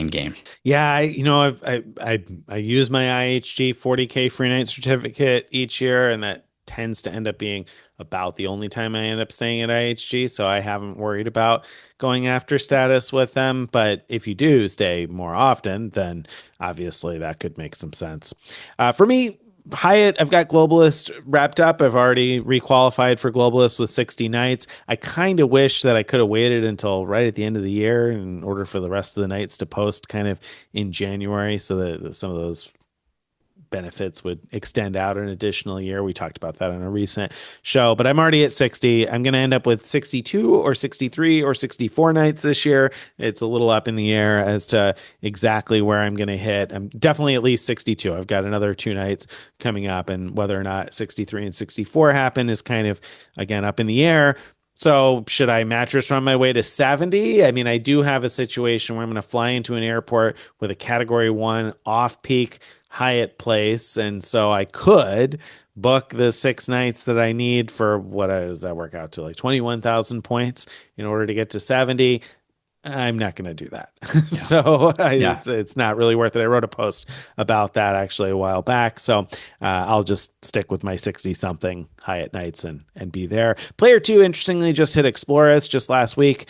game. Yeah, I use my IHG 40K free night certificate each year, and that tends to end up being about the only time I end up staying at IHG. So I haven't worried about going after status with them. But if you do stay more often, then obviously that could make some sense. For me, Hyatt, I've got Globalist wrapped up. I've already requalified for Globalist with 60 nights. I kind of wish that I could have waited until right at the end of the year in order for the rest of the nights to post kind of in January so that some of those benefits would extend out an additional year. We talked about that on a recent show, but I'm already at 60. I'm going to end up with 62 or 63 or 64 nights this year. It's a little up in the air as to exactly where I'm going to hit. I'm definitely at least 62. I've got another 2 nights coming up, and whether or not 63 and 64 happen is kind of, again, up in the air. So should I mattress run my way to 70? I mean, I do have a situation where I'm going to fly into an airport with a category 1 off-peak Hyatt place, and so I could book the 6 nights that I need for what does that work out to, like 21,000 points in order to get to 70. I'm not going to do that. Yeah. So Yeah. it's not really worth it. I wrote a post about that actually a while back. So I'll just stick with my 60 something Hyatt nights and be there. Player 2, interestingly, just hit Explorers just last week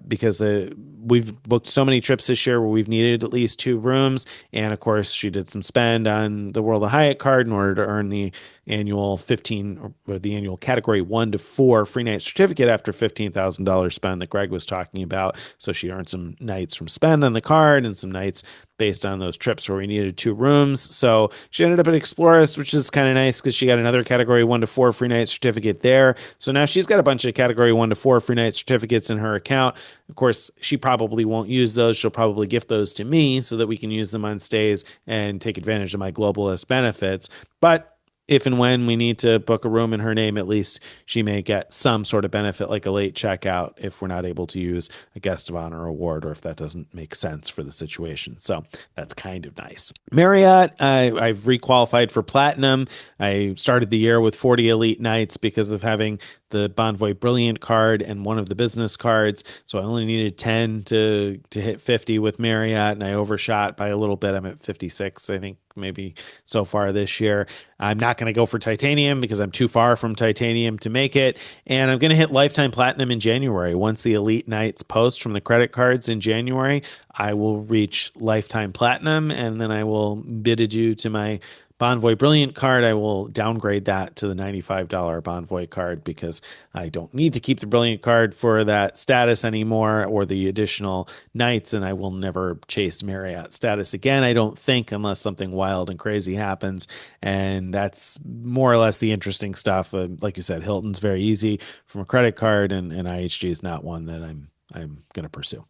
because we've booked so many trips this year where we've needed at least 2 rooms. And of course, she did some spend on the World of Hyatt card in order to earn the annual 15 or the annual category 1 to 4 free night certificate after $15,000 spend that Greg was talking about. So she earned some nights from spend on the card and some nights based on those trips where we needed 2 rooms. So she ended up at Explorers, which is kind of nice because she got another category 1 to 4 free night certificate there. So now she's got a bunch of category 1 to 4 free night certificates in her account. Of course, she probably won't use those. She'll probably gift those to me so that we can use them on stays and take advantage of my globalist benefits. But if and when we need to book a room in her name, at least she may get some sort of benefit like a late checkout if we're not able to use a guest of honor award or if that doesn't make sense for the situation. So that's kind of nice. Marriott, I've requalified for platinum. I started the year with 40 elite nights because of having the Bonvoy Brilliant card and one of the business cards. So I only needed 10 to hit 50 with Marriott, and I overshot by a little bit. I'm at 56, I think, maybe so far this year. I'm not going to go for titanium because I'm too far from titanium to make it. And I'm going to hit lifetime platinum in January. Once the elite nights post from the credit cards in January, I will reach lifetime platinum, and then I will bid adieu to my Bonvoy Brilliant card. I will downgrade that to the $95 Bonvoy card because I don't need to keep the Brilliant card for that status anymore or the additional nights, and I will never chase Marriott status again, I don't think, unless something wild and crazy happens. And that's more or less the interesting stuff. Like you said, Hilton's very easy from a credit card, and IHG is not one that I'm going to pursue.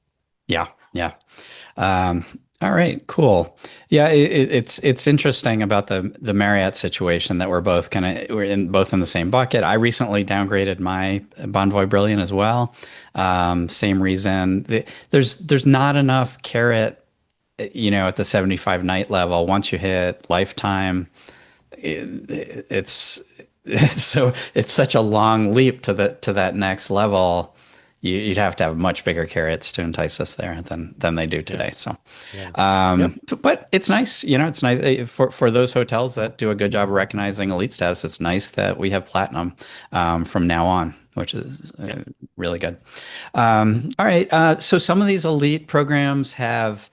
Yeah, yeah. Um, all right, cool. Yeah, it's interesting about the Marriott situation that we're in the same bucket. I recently downgraded my Bonvoy Brilliant as well. Same reason. There's not enough carrot, at the 75 night level. Once you hit lifetime, it's it's such a long leap to that next level. You'd have to have much bigger carrots to entice us there than they do Yeah. today. So, Yeah. Yep. but it's nice, it's nice for those hotels that do a good job of recognizing elite status. It's nice that we have platinum from now on, which is Yeah. really good. All right, so some of these elite programs have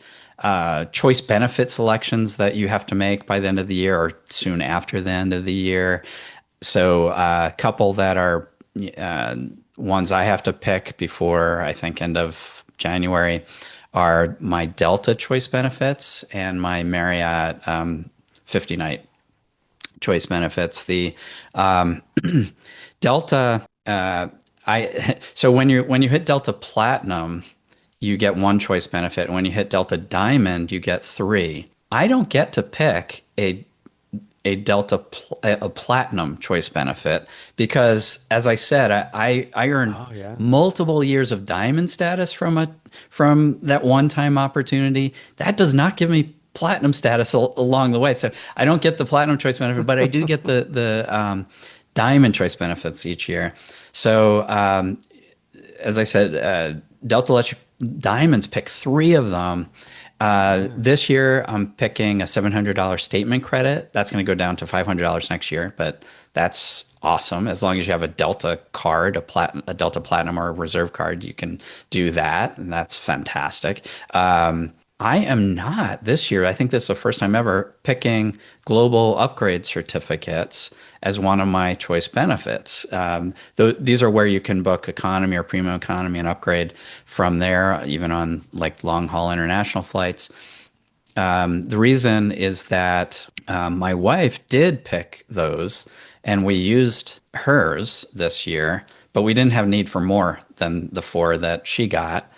choice benefit selections that you have to make by the end of the year or soon after the end of the year. So a couple that are uh, ones I have to pick before I think end of January are my Delta choice benefits and my Marriott 50 night choice benefits. The um, Delta, I so when you hit Delta Platinum, you get one choice benefit. When you hit Delta Diamond, you get three. I don't get to pick a platinum choice benefit because, as I said, I earned Oh, yeah. multiple years of diamond status from that one time opportunity. That does not give me platinum status along the way, so I don't get the platinum choice benefit, but I do get the diamond choice benefits each year. So as I said, Delta lets you diamonds pick three of them. This year, I'm picking a $700 statement credit. That's going to go down to $500 next year, but that's awesome. As long as you have a Delta card, a Delta Platinum or a Reserve card, you can do that, and that's fantastic. I am not this year. I think this is the first time ever picking global upgrade certificates as one of my choice benefits. These are where you can book economy or premium economy and upgrade from there, even on like long haul international flights. The reason is that my wife did pick those, and we used hers this year, but we didn't have need for more than the four that she got.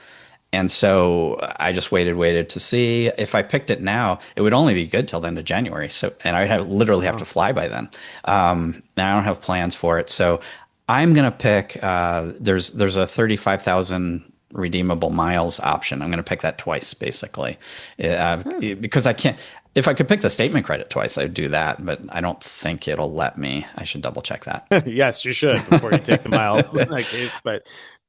And so I just waited to see if I picked it now, it would only be good till the end of January. So, and I would literally have to fly by then. And I don't have plans for it. So I'm going to pick, there's a 35,000 redeemable miles option. I'm going to pick that twice, basically, because I can't, if I could pick the statement credit twice, I'd do that, but I don't think it'll let me. I should double check that. Yes, you should before you take the miles in that case.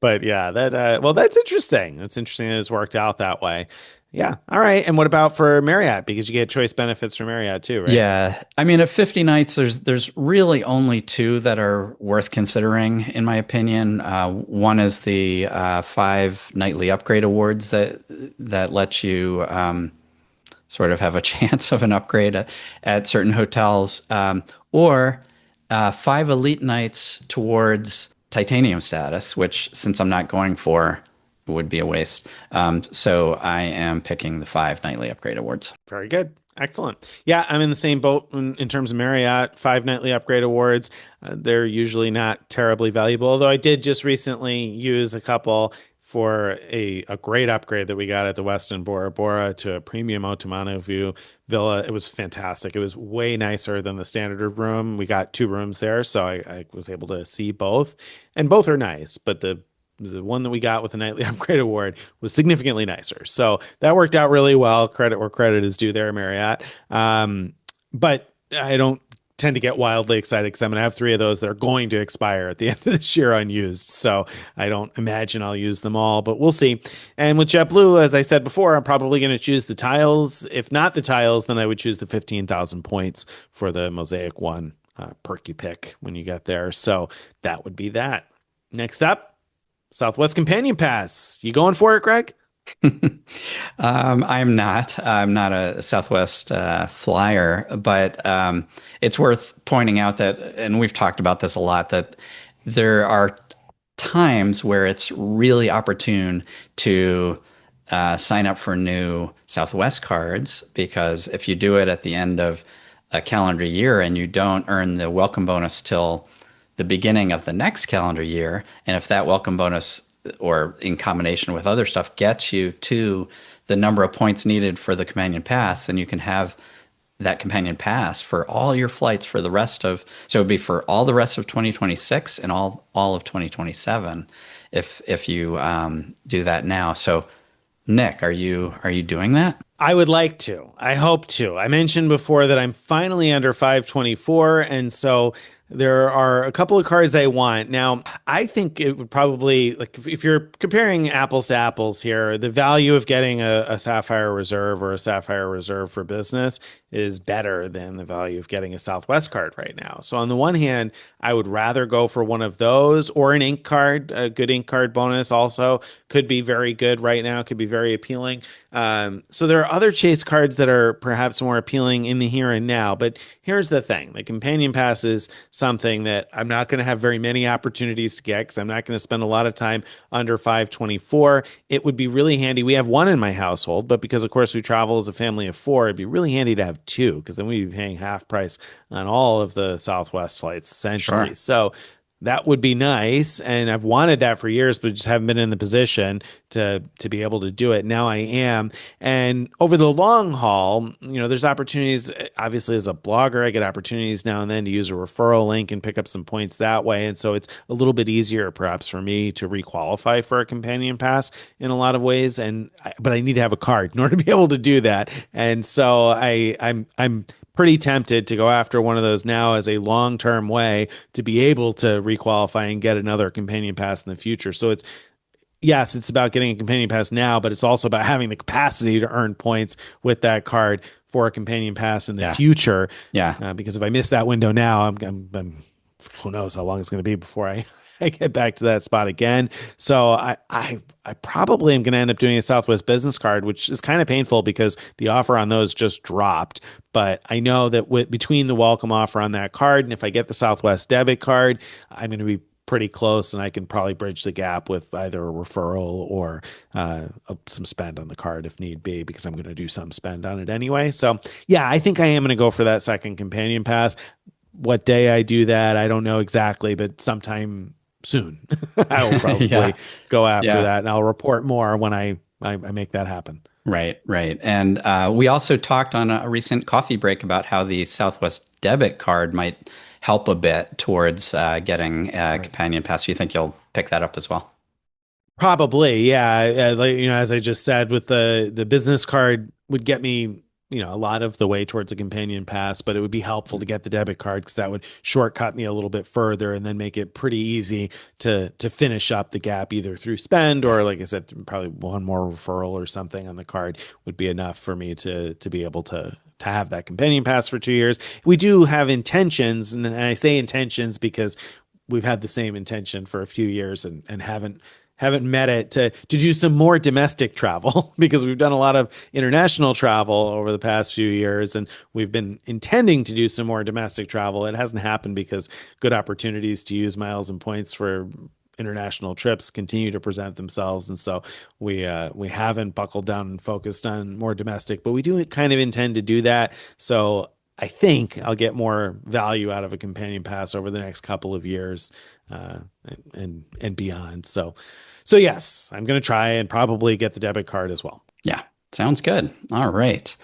But yeah, that well, that's interesting. It's interesting that it's worked out that way. Yeah. All right. And what about for Marriott? Because you get choice benefits for Marriott too, right? Yeah, I mean, at 50 nights, there's really only two that are worth considering, in my opinion. One is the 5 nightly upgrade awards that let you sort of have a chance of an upgrade at certain hotels, or 5 elite nights towards titanium status, which since I'm not going for would be a waste. So I am picking the 5 nightly upgrade awards. Very good. Excellent. Yeah, I'm in the same boat in terms of Marriott, 5 nightly upgrade awards. They're usually not terribly valuable, although I did just recently use a couple for a great upgrade that we got at the Westin Bora Bora to a premium Otomano View villa. It was fantastic. It was way nicer than the standard room. We got 2 rooms there, so I was able to see both, and both are nice, but the one that we got with the nightly upgrade award was significantly nicer. So that worked out really well. Credit where credit is due there, Marriott. But I don't tend to get wildly excited because I'm going to have three of those that are going to expire at the end of this year unused. So I don't imagine I'll use them all, but we'll see. And with JetBlue, as I said before, I'm probably going to choose the tiles. If not the tiles, then I would choose the 15,000 points for the Mosaic one perk you pick when you get there. So that would be that. Next up, Southwest Companion Pass. You going for it, Greg? I'm not. I'm not a Southwest flyer, but it's worth pointing out that, and we've talked about this a lot, that there are times where it's really opportune to sign up for new Southwest cards, because if you do it at the end of a calendar year and you don't earn the welcome bonus till the beginning of the next calendar year, and if that welcome bonus or in combination with other stuff gets you to the number of points needed for the companion pass, then you can have that companion pass for all your flights for the rest of, so it would be for all the rest of 2026 and all of 2027 if you do that now. So Nick, are you doing that? I would like to. I hope to. I mentioned before that I'm finally under 524, and so there are a couple of cards I want. Now, I think it would probably, like, if you're comparing apples to apples here, the value of getting a Sapphire Reserve or a Sapphire Reserve for Business is better than the value of getting a Southwest card right now. So on the one hand, I would rather go for one of those or an ink card. A good ink card bonus also could be very good right now, could be very appealing. So there are other chase cards that are perhaps more appealing in the here and now. But here's the thing: the companion pass is something that I'm not going to have very many opportunities to get because I'm not going to spend a lot of time under 524. It would be really handy. We have one in my household, but because of course we travel as a family of four, it'd be really handy to have two because then we'd be paying half price on all of the Southwest flights essentially. Sure. So that would be nice, and I've wanted that for years, but just haven't been in the position to be able to do it. Now I am, and over the long haul, there's opportunities. Obviously, as a blogger, I get opportunities now and then to use a referral link and pick up some points that way, and so it's a little bit easier, perhaps, for me to requalify for a companion pass in a lot of ways. But I need to have a card in order to be able to do that, and so I'm pretty tempted to go after one of those now as a long-term way to be able to requalify and get another companion pass in the future. So it's about getting a companion pass now, but it's also about having the capacity to earn points with that card for a companion pass in the future. Yeah. Because if I miss that window now, who knows how long it's going to be before I get back to that spot again. So I probably am going to end up doing a Southwest business card, which is kind of painful because the offer on those just dropped. But I know that between the welcome offer on that card and if I get the Southwest debit card, I'm going to be pretty close, and I can probably bridge the gap with either a referral or some spend on the card if need be, because I'm going to do some spend on it anyway. So yeah, I think I am going to go for that second companion pass. What day I do that, I don't know exactly, but sometime soon I will probably Yeah. go after Yeah. that, and I'll report more when I make that happen. Right, right. And we also talked on a recent coffee break about how the Southwest debit card might help a bit towards getting a companion pass. You think you'll pick that up as well? Probably, yeah. As I just said, with the business card would get me, a lot of the way towards a companion pass, but it would be helpful to get the debit card because that would shortcut me a little bit further and then make it pretty easy to finish up the gap either through spend or, like I said, probably one more referral or something on the card would be enough for me to be able to have that companion pass for 2 years. We do have intentions, and I say intentions because we've had the same intention for a few years and haven't met it to do some more domestic travel because we've done a lot of international travel over the past few years, and we've been intending to do some more domestic travel. It hasn't happened because good opportunities to use miles and points for international trips continue to present themselves, and so we haven't buckled down and focused on more domestic, but we do kind of intend to do that. So I think I'll get more value out of a companion pass over the next couple of years, and beyond. So yes, I'm going to try and probably get the debit card as well. Yeah, sounds good. All right.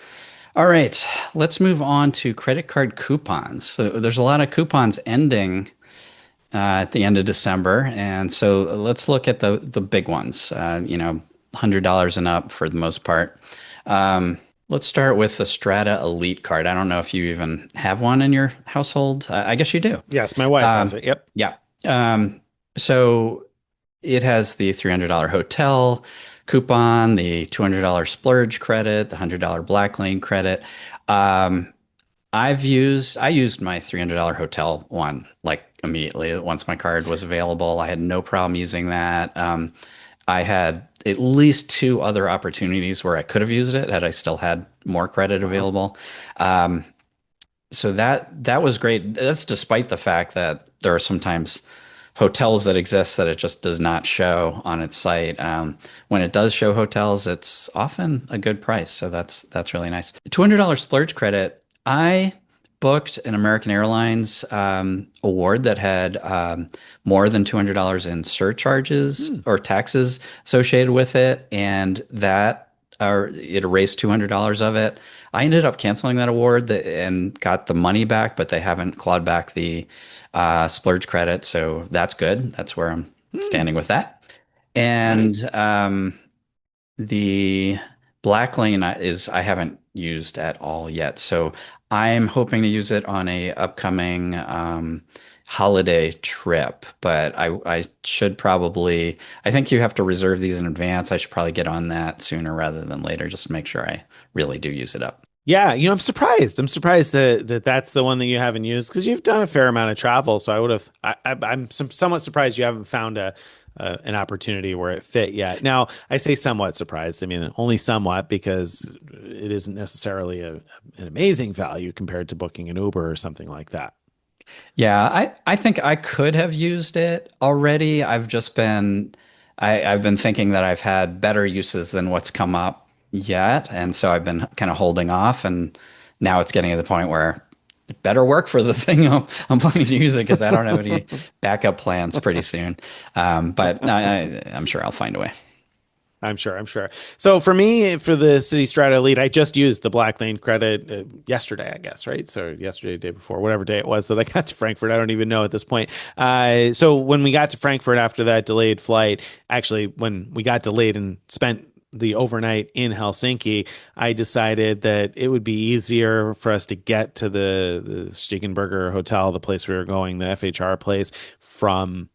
All right. Let's move on to credit card coupons. So there's a lot of coupons ending at the end of December. And so let's look at the big ones, $100 and up for the most part. Let's start with the Strata Elite card. I don't know if you even have one in your household. I guess you do. Yes, my wife has Um, it. Yep. yeah. So it has the $300 hotel coupon, the $200 splurge credit, the $100 Black Lane credit. Um, I used my $300 hotel one like immediately once my card was available. I had no problem using that. I had at least two other opportunities where I could have used it had I still had more credit Wow. available. Um, so that was great. That's despite the fact that there are sometimes hotels that exist that it just does not show on its site. When it does show hotels, it's often a good price. So that's really nice. $200 splurge credit. I booked an American Airlines award that had more than $200 in surcharges Hmm. or taxes associated with it, and that it erased $200 of it. I ended up canceling that award and got the money back, but they haven't clawed back the splurge credit, so that's good. That's where I'm Hmm. standing with that. And Nice. the Black Lane is I haven't used at all yet, so I'm hoping to use it on a upcoming holiday trip. But I should probably I think you have to reserve these in advance. I should probably get on that sooner rather than later, just to make sure I really do use it up. Yeah, I'm surprised. I'm surprised that that's the one that you haven't used because you've done a fair amount of travel. So I would have. I'm somewhat surprised you haven't found an opportunity where it fit yet. Now I say somewhat surprised. I mean only somewhat because it isn't necessarily an amazing value compared to booking an Uber or something like that. Yeah, I think I could have used it already. I've been thinking that I've had better uses than what's come up yet, and so I've been kind of holding off, and now it's getting to the point where it better work for the thing I'm planning to use it because I don't have any backup plans pretty soon. But I'm sure I'll find a way. I'm sure. I'm sure. So for me, for the City Strata Elite, I just used the Black Lane credit yesterday, I guess, right? So yesterday, day before, whatever day it was that I got to Frankfurt, I don't even know at this point. So when we got to Frankfurt after that delayed flight, actually, when we got delayed and spent the overnight in Helsinki, I decided that it would be easier for us to get to the Stegenberger Hotel, the place we were going, the FHR place, from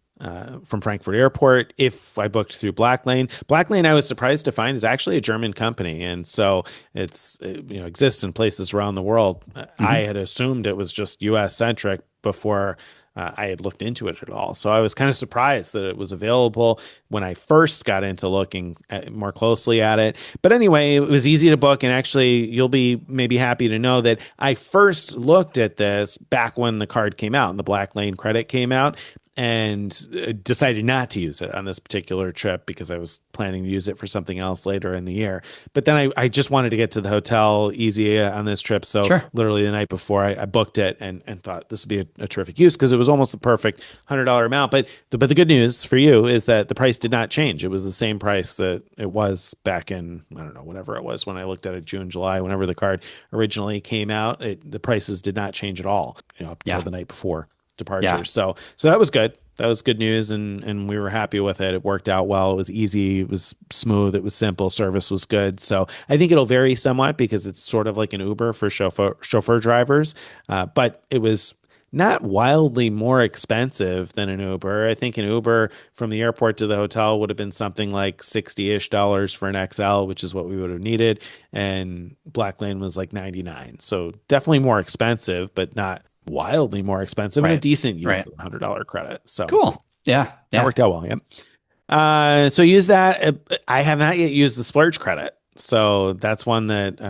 Frankfurt Airport if I booked through Black Lane. Black Lane, I was surprised to find, is actually a German company, and so it exists in places around the world. I Hmm. had assumed it was just U.S. centric before I had looked into it at all. So I was kind of surprised that it was available when I first got into looking more closely at it. But anyway, it was easy to book. And actually, you'll be maybe happy to know that I first looked at this back when the card came out and the Black Lane credit came out and decided not to use it on this particular trip because I was planning to use it for something else later in the year. But then I just wanted to get to the hotel easy on this trip. So Sure. literally the night before I booked it and thought this would be a terrific use because it was almost the perfect $100 amount. But the good news for you is that the price did not change. It was the same price that it was back in, I don't know, whatever it was when I looked at it, June, July, whenever the card originally came out, the prices did not change at all, up until Yeah. the night before departure. Yeah. So that was good. That was good news, and we were happy with it. It worked out well. It was easy. It was smooth. It was simple. Service was good. So I think it'll vary somewhat because it's sort of like an Uber for chauffeur drivers, but it was not wildly more expensive than an Uber. I think an Uber from the airport to the hotel would have been something like 60-ish dollars for an XL, which is what we would have needed. And Black Lane was like 99. So definitely more expensive, but not wildly more expensive and a Right. decent use Right. of the $100 credit. So Cool. Yeah. that Yeah. worked out well. Yep. So use that. I have not yet used the splurge credit. So that's one that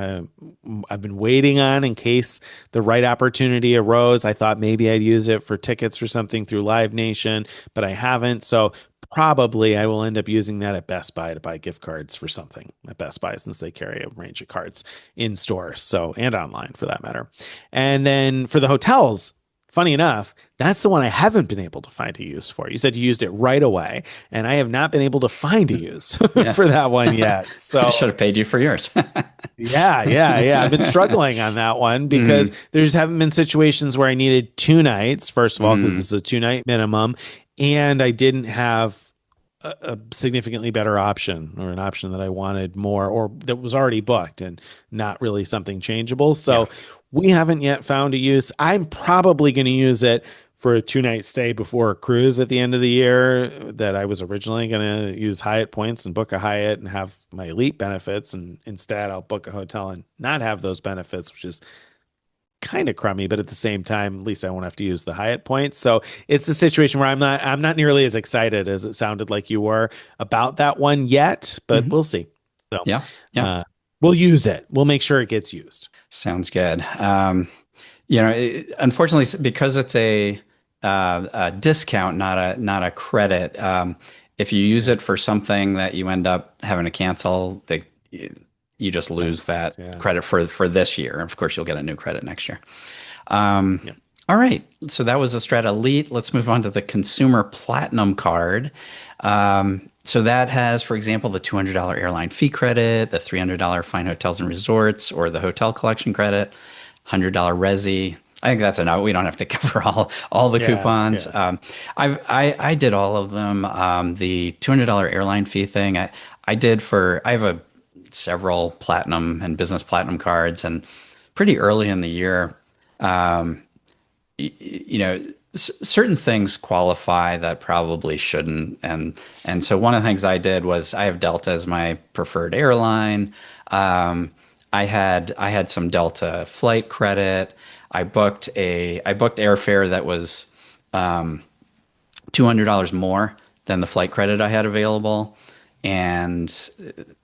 I've been waiting on in case the right opportunity arose. I thought maybe I'd use it for tickets or something through Live Nation, but I haven't. So probably I will end up using that at Best Buy to buy gift cards for something at Best Buy since they carry a range of cards in stores, so and online for that matter. And then for the hotels, funny enough, that's the one I haven't been able to find a use for. You said you used it right away, and I have not been able to find a use Yeah. for that one yet. I should So have paid you for yours. yeah. I've been struggling on that one because Hmm. there's haven't been situations where I needed 2 nights, first of all, because Hmm. it's a 2-night minimum, and I didn't have a significantly better option, or an option that I wanted more, or that was already booked and not really something changeable. Yeah. So we haven't yet found a use. I'm probably going to use it for a 2 night stay before a cruise at the end of the year, that I was originally going to use Hyatt points and book a Hyatt and have my elite benefits. And instead I'll book a hotel and not have those benefits, which is kind of crummy, but at the same time, at least I won't have to use the Hyatt points. So it's a situation where I'm not nearly as excited as it sounded like you were about that one yet, but Hmm. we'll see. So Yeah. Yeah. uh, we'll use it. We'll make sure it gets used. Sounds good. Unfortunately, because it's a discount, not a credit. If you use Yeah, it for something that you end up having to cancel, you just lose that's that yeah, credit for this year. Of course, you'll get a new credit next year. Um, yeah. all right. So that was the Strat Elite. Let's move on to the Consumer Platinum Card. So that has, for example, the $200 airline fee credit, the $300 fine hotels and resorts, or the hotel collection credit, $100 resi. I think that's enough. We don't have to cover all the Yeah, coupons. yeah. I did all of them. The $200 airline fee thing, I have several platinum and business platinum cards, and pretty early in the year, um, certain things qualify that probably shouldn't, and so one of the things I did was I have Delta as my preferred airline. I had some Delta flight credit. I booked airfare that was $200 more than the flight credit I had available, and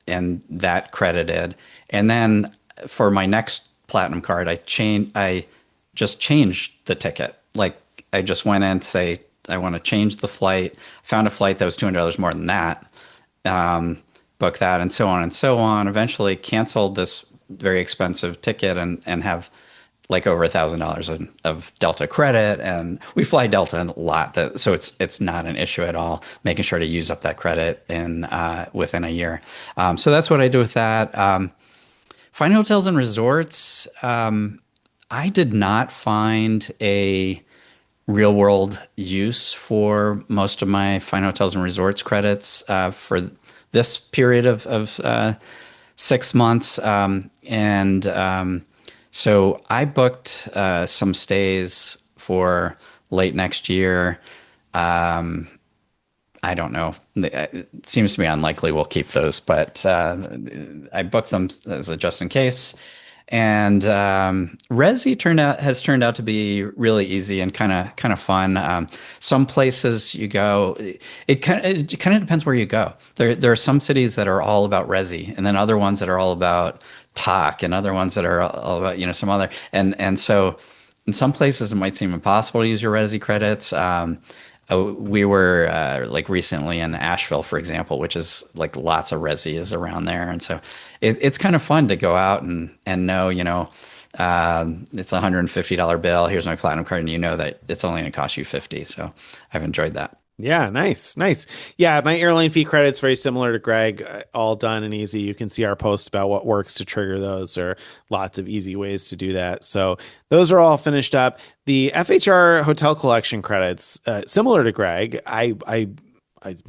that credited. And then for my next platinum card, I just changed the ticket. Like I just went in to say I want to change the flight. Found a flight that was $200 more than that. Um, Booked that, and so on and so on. Eventually canceled this very expensive ticket and have like over $1,000 of Delta credit, and we fly Delta a lot, so it's not an issue at all. Making sure to use up that credit in within a year. So that's what I do with that. Fine hotels and resorts. I did not find a real world use for most of my fine hotels and resorts credits for this period of 6 months. So I booked some stays for late next year. Um, I don't know. It seems to me unlikely we'll keep those, but I booked them as a just in case. And Resi has turned out to be really easy and kind of fun. Some places you go, it kind of depends where you go. There are some cities that are all about Resi, and then other ones that are all about talk, and other ones that are all about some other. And so in some places it might seem impossible to use your Resi credits. We were like recently in Asheville, for example, which is like lots of resi is around there, and so it's kind of fun to go out and know, it's a $150 bill. Here's my platinum card, and you know that it's only going to cost you 50. So I've enjoyed that. Yeah, nice, nice. Yeah, my airline fee credit's very similar to Greg, all done and easy. You can see our post about what works to trigger those. There are lots of easy ways to do that. So those are all finished up. The FHR hotel collection credits, similar to Greg, I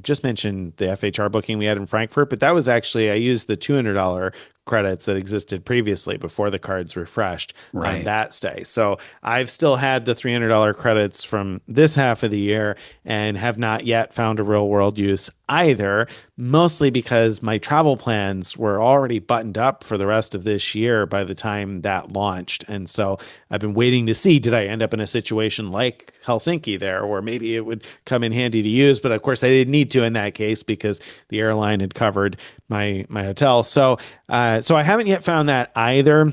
just mentioned the FHR booking we had in Frankfurt, but that was actually, I used the $200 credits that existed previously before the cards refreshed on Right. that stay. So I've still had the $300 credits from this half of the year and have not yet found a real world use either, mostly because my travel plans were already buttoned up for the rest of this year by the time that launched. And so I've been waiting to see, did I end up in a situation like Helsinki there, where maybe it would come in handy to use. But of course, I didn't need to in that case because the airline had covered my hotel. So I haven't yet found that either.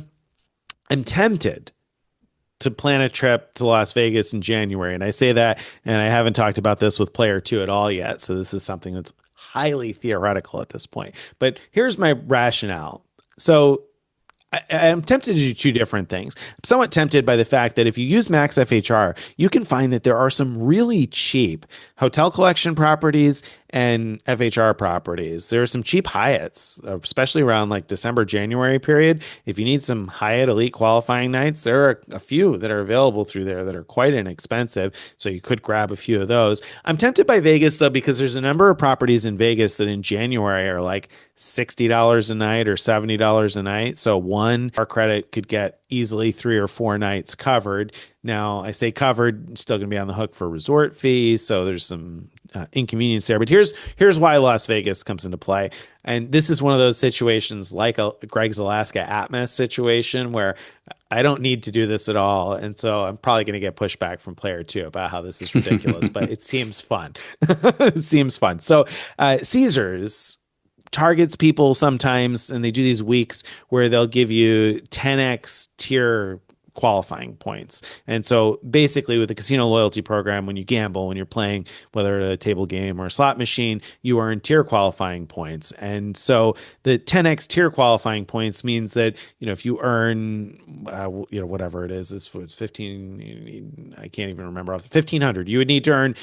I'm tempted to plan a trip to Las Vegas in January. And I say that, and I haven't talked about this with player two at all yet. So this is something that's highly theoretical at this point. But here's my rationale. So I'm tempted to do two different things. I'm somewhat tempted by the fact that if you use Max FHR, you can find that there are some really cheap hotel collection properties and FHR properties. There are some cheap Hyatts, especially around like December, January period. If you need some Hyatt elite qualifying nights, there are a few that are available through there that are quite inexpensive. So you could grab a few of those. I'm tempted by Vegas though, because there's a number of properties in Vegas that in January are like $60 a night or $70 a night. So one, our credit could get easily 3 or 4 nights covered. Now, I say covered, still going to be on the hook for resort fees, so there's some inconvenience there. But here's why Las Vegas comes into play, and this is one of those situations like a Greg's Alaska Atmos situation where I don't need to do this at all, and so I'm probably going to get pushback from player two about how this is ridiculous, but it seems fun. It seems fun. So Caesars targets people sometimes, and they do these weeks where they'll give you 10x tier qualifying points. And so basically with the casino loyalty program, when you gamble, when you're playing, whether a table game or a slot machine, you earn tier qualifying points. And so the 10x tier qualifying points means that, if you earn, whatever it is, it's 15, I can't even remember, 1500, you would need to earn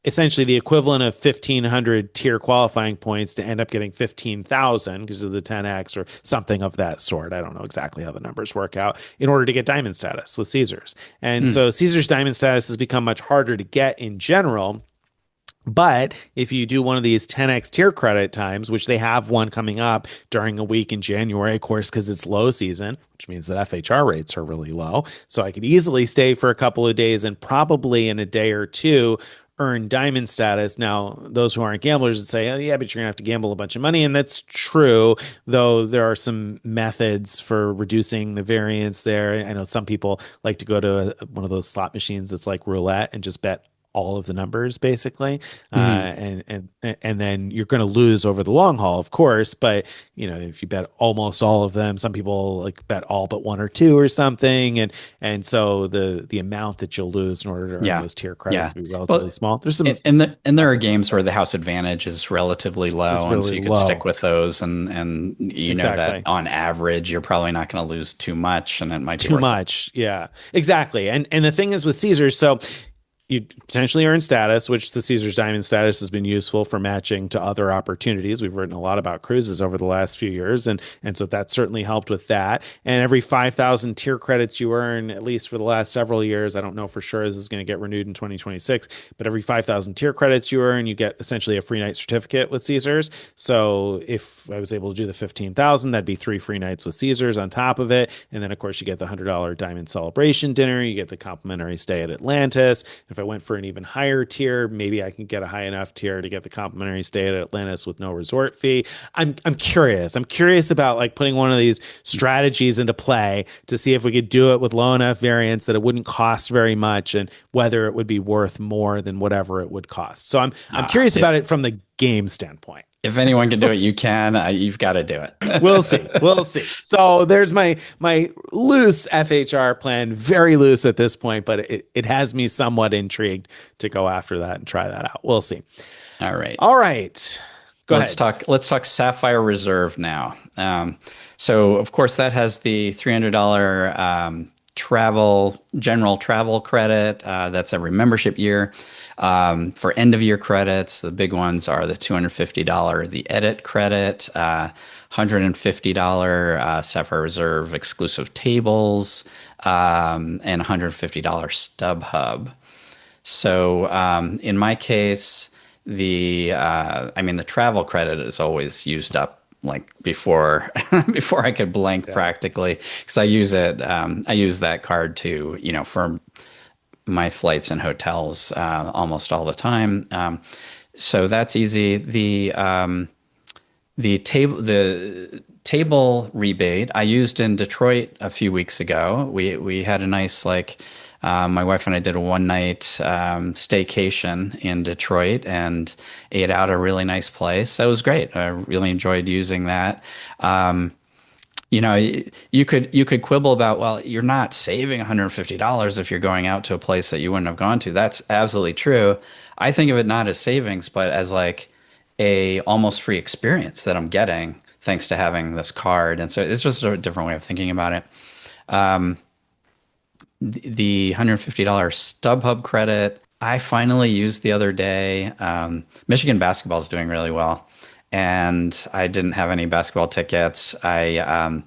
essentially the equivalent of 1,500 tier qualifying points to end up getting 15,000 because of the 10x or something of that sort. I don't know exactly how the numbers work out in order to get diamond status with Caesars. And so Caesars diamond status has become much harder to get in general. But if you do one of these 10x tier credit times, which they have one coming up during a week in January, of course, because it's low season, which means that FHR rates are really low. So I could easily stay for a couple of days and probably in a day or two earn diamond status. Now, those who aren't gamblers would say, oh, yeah, but you're going to have to gamble a bunch of money. And that's true, though there are some methods for reducing the variance there. I know some people like to go to one of those slot machines that's like roulette and just bet all of the numbers basically. And then you're going to lose over the long haul, of course. But, if you bet almost all of them, some people like bet all but one or two or something. And so the amount that you'll lose in order to earn those tier credits will be relatively small. There's some, and there are games where the house advantage is relatively low. And so you could low. stick with those and you know Exactly. that on average, you're probably not going to lose too much and it might be Too worth it. much. Yeah, exactly. And the thing is with Caesars, so you potentially earn status, which the Caesars Diamond status has been useful for matching to other opportunities. We've written a lot about cruises over the last few years, and so that certainly helped with that. And every 5,000 tier credits you earn, at least for the last several years, I don't know for sure this is going to get renewed in 2026, but every 5,000 tier credits you earn, you get essentially a free night certificate with Caesars. So if I was able to do the 15,000, that'd be 3 free nights with Caesars on top of it. And then, of course, you get the $100 Diamond Celebration dinner. You get the complimentary stay at Atlantis. If I went for an even higher tier, maybe I can get a high enough tier to get the complimentary stay at Atlantis with no resort fee. I'm curious. I'm curious about like putting one of these strategies into play to see if we could do it with low enough variance that it wouldn't cost very much and whether it would be worth more than whatever it would cost. So I'm curious about it from the game standpoint. If anyone can do it, you can. You've got to do it. We'll see. We'll see. So there's my loose FHR plan, very loose at this point, but it has me somewhat intrigued to go after that and try that out. We'll see. All right. All right. Let's talk Sapphire Reserve now. So of course that has the $300 general travel credit. That's every membership year. For end of year credits, the big ones are the $250 the edit credit, $150 Sapphire Reserve exclusive tables, and $150 StubHub. So in my case, the travel credit is always used up like before I could blink practically, because I use that card to, for my flights and hotels almost all the time. So that's easy. The table rebate I used in Detroit a few weeks ago. We had a nice my wife and I did a one-night staycation in Detroit and ate out at a really nice place. That was great. I really enjoyed using that. You could quibble about, well, you're not saving $150 if you're going out to a place that you wouldn't have gone to. That's absolutely true. I think of it not as savings, but as like a almost free experience that I'm getting thanks to having this card. And so it's just a different way of thinking about it. The $150 StubHub credit, I finally used the other day. Michigan basketball is doing really well, and I didn't have any basketball tickets. I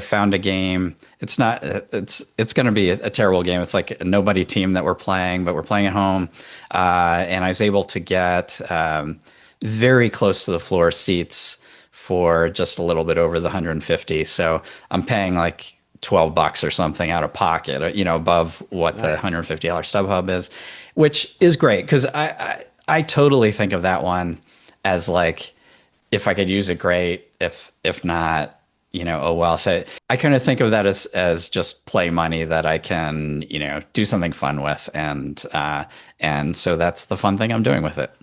found a game. It's not. It's going to be a terrible game. It's like a nobody team that we're playing, but we're playing at home, and I was able to get very close to the floor seats for just a little bit over the 150. So I'm paying like $12 or something out of pocket, above what the Nice. $150 StubHub is, which is great because I totally think of that one as like, if I could use it, great. If not, oh well. So I kind of think of that as just play money that I can, do something fun with, and so that's the fun thing I'm doing with it.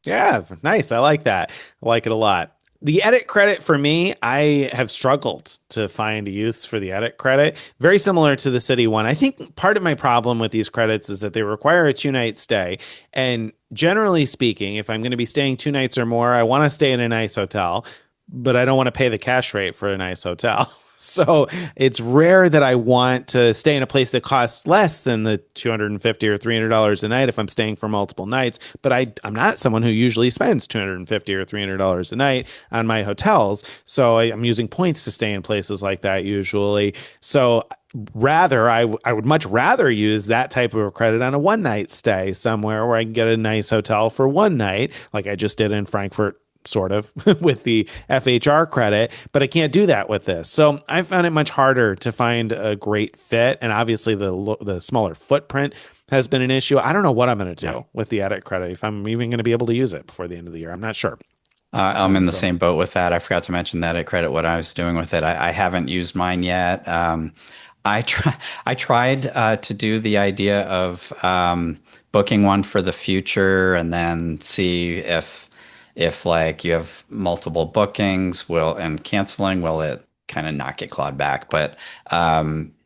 Yeah, nice. I like that. I like it a lot. The edit credit for me, I have struggled to find a use for the edit credit. Very similar to the city one. I think part of my problem with these credits is that they require a 2 night stay. And generally speaking, if I'm going to be staying 2 nights or more, I want to stay in a nice hotel, but I don't want to pay the cash rate for a nice hotel. So it's rare that I want to stay in a place that costs less than the 250 or $300 a night if I'm staying for multiple nights. But I'm not someone who usually spends 250 or $300 a night on my hotels. So I'm using points to stay in places like that usually. So I would much rather use that type of a credit on a 1 night stay somewhere where I can get a nice hotel for 1 night, like I just did in Frankfurt sort of with the FHR credit, but I can't do that with this. So I found it much harder to find a great fit, and obviously the smaller footprint has been an issue. I don't know what I'm going to Yeah. do with the edit credit, if I'm even going to be able to use it before the end of the year. I'm not sure. I'm in the So same boat with that. I forgot to mention that at credit what I was doing with it. I haven't used mine yet. I try I tried to do the idea of booking one for the future and then see if like you have multiple bookings will and canceling, will it kind of not get clawed back? But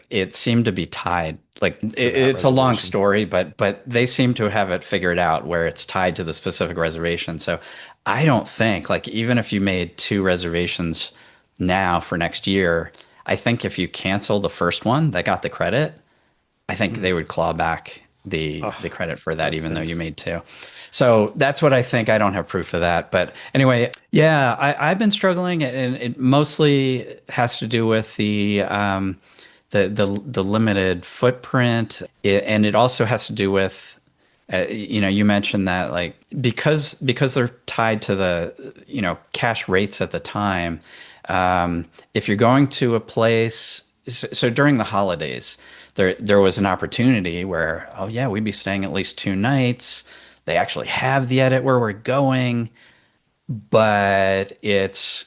it seemed to be tied. Like to that it's a long reservation. story, but they seem to have it figured out where it's tied to the specific reservation. So I don't think like even if you made two reservations now for next year, I think if you cancel the first one that got the credit, I think Mm. they would claw back the Oh, credit for that, that even though you stinks. made two. So that's what I think. I don't have proof of that, but anyway, yeah, I've been struggling, and it mostly has to do with the limited footprint, and it also has to do with you mentioned that like because they're tied to the cash rates at the time. If you're going to a place, so during the holidays, there was an opportunity where, oh yeah, we'd be staying at least 2 nights. They actually have the edit where we're going, but it's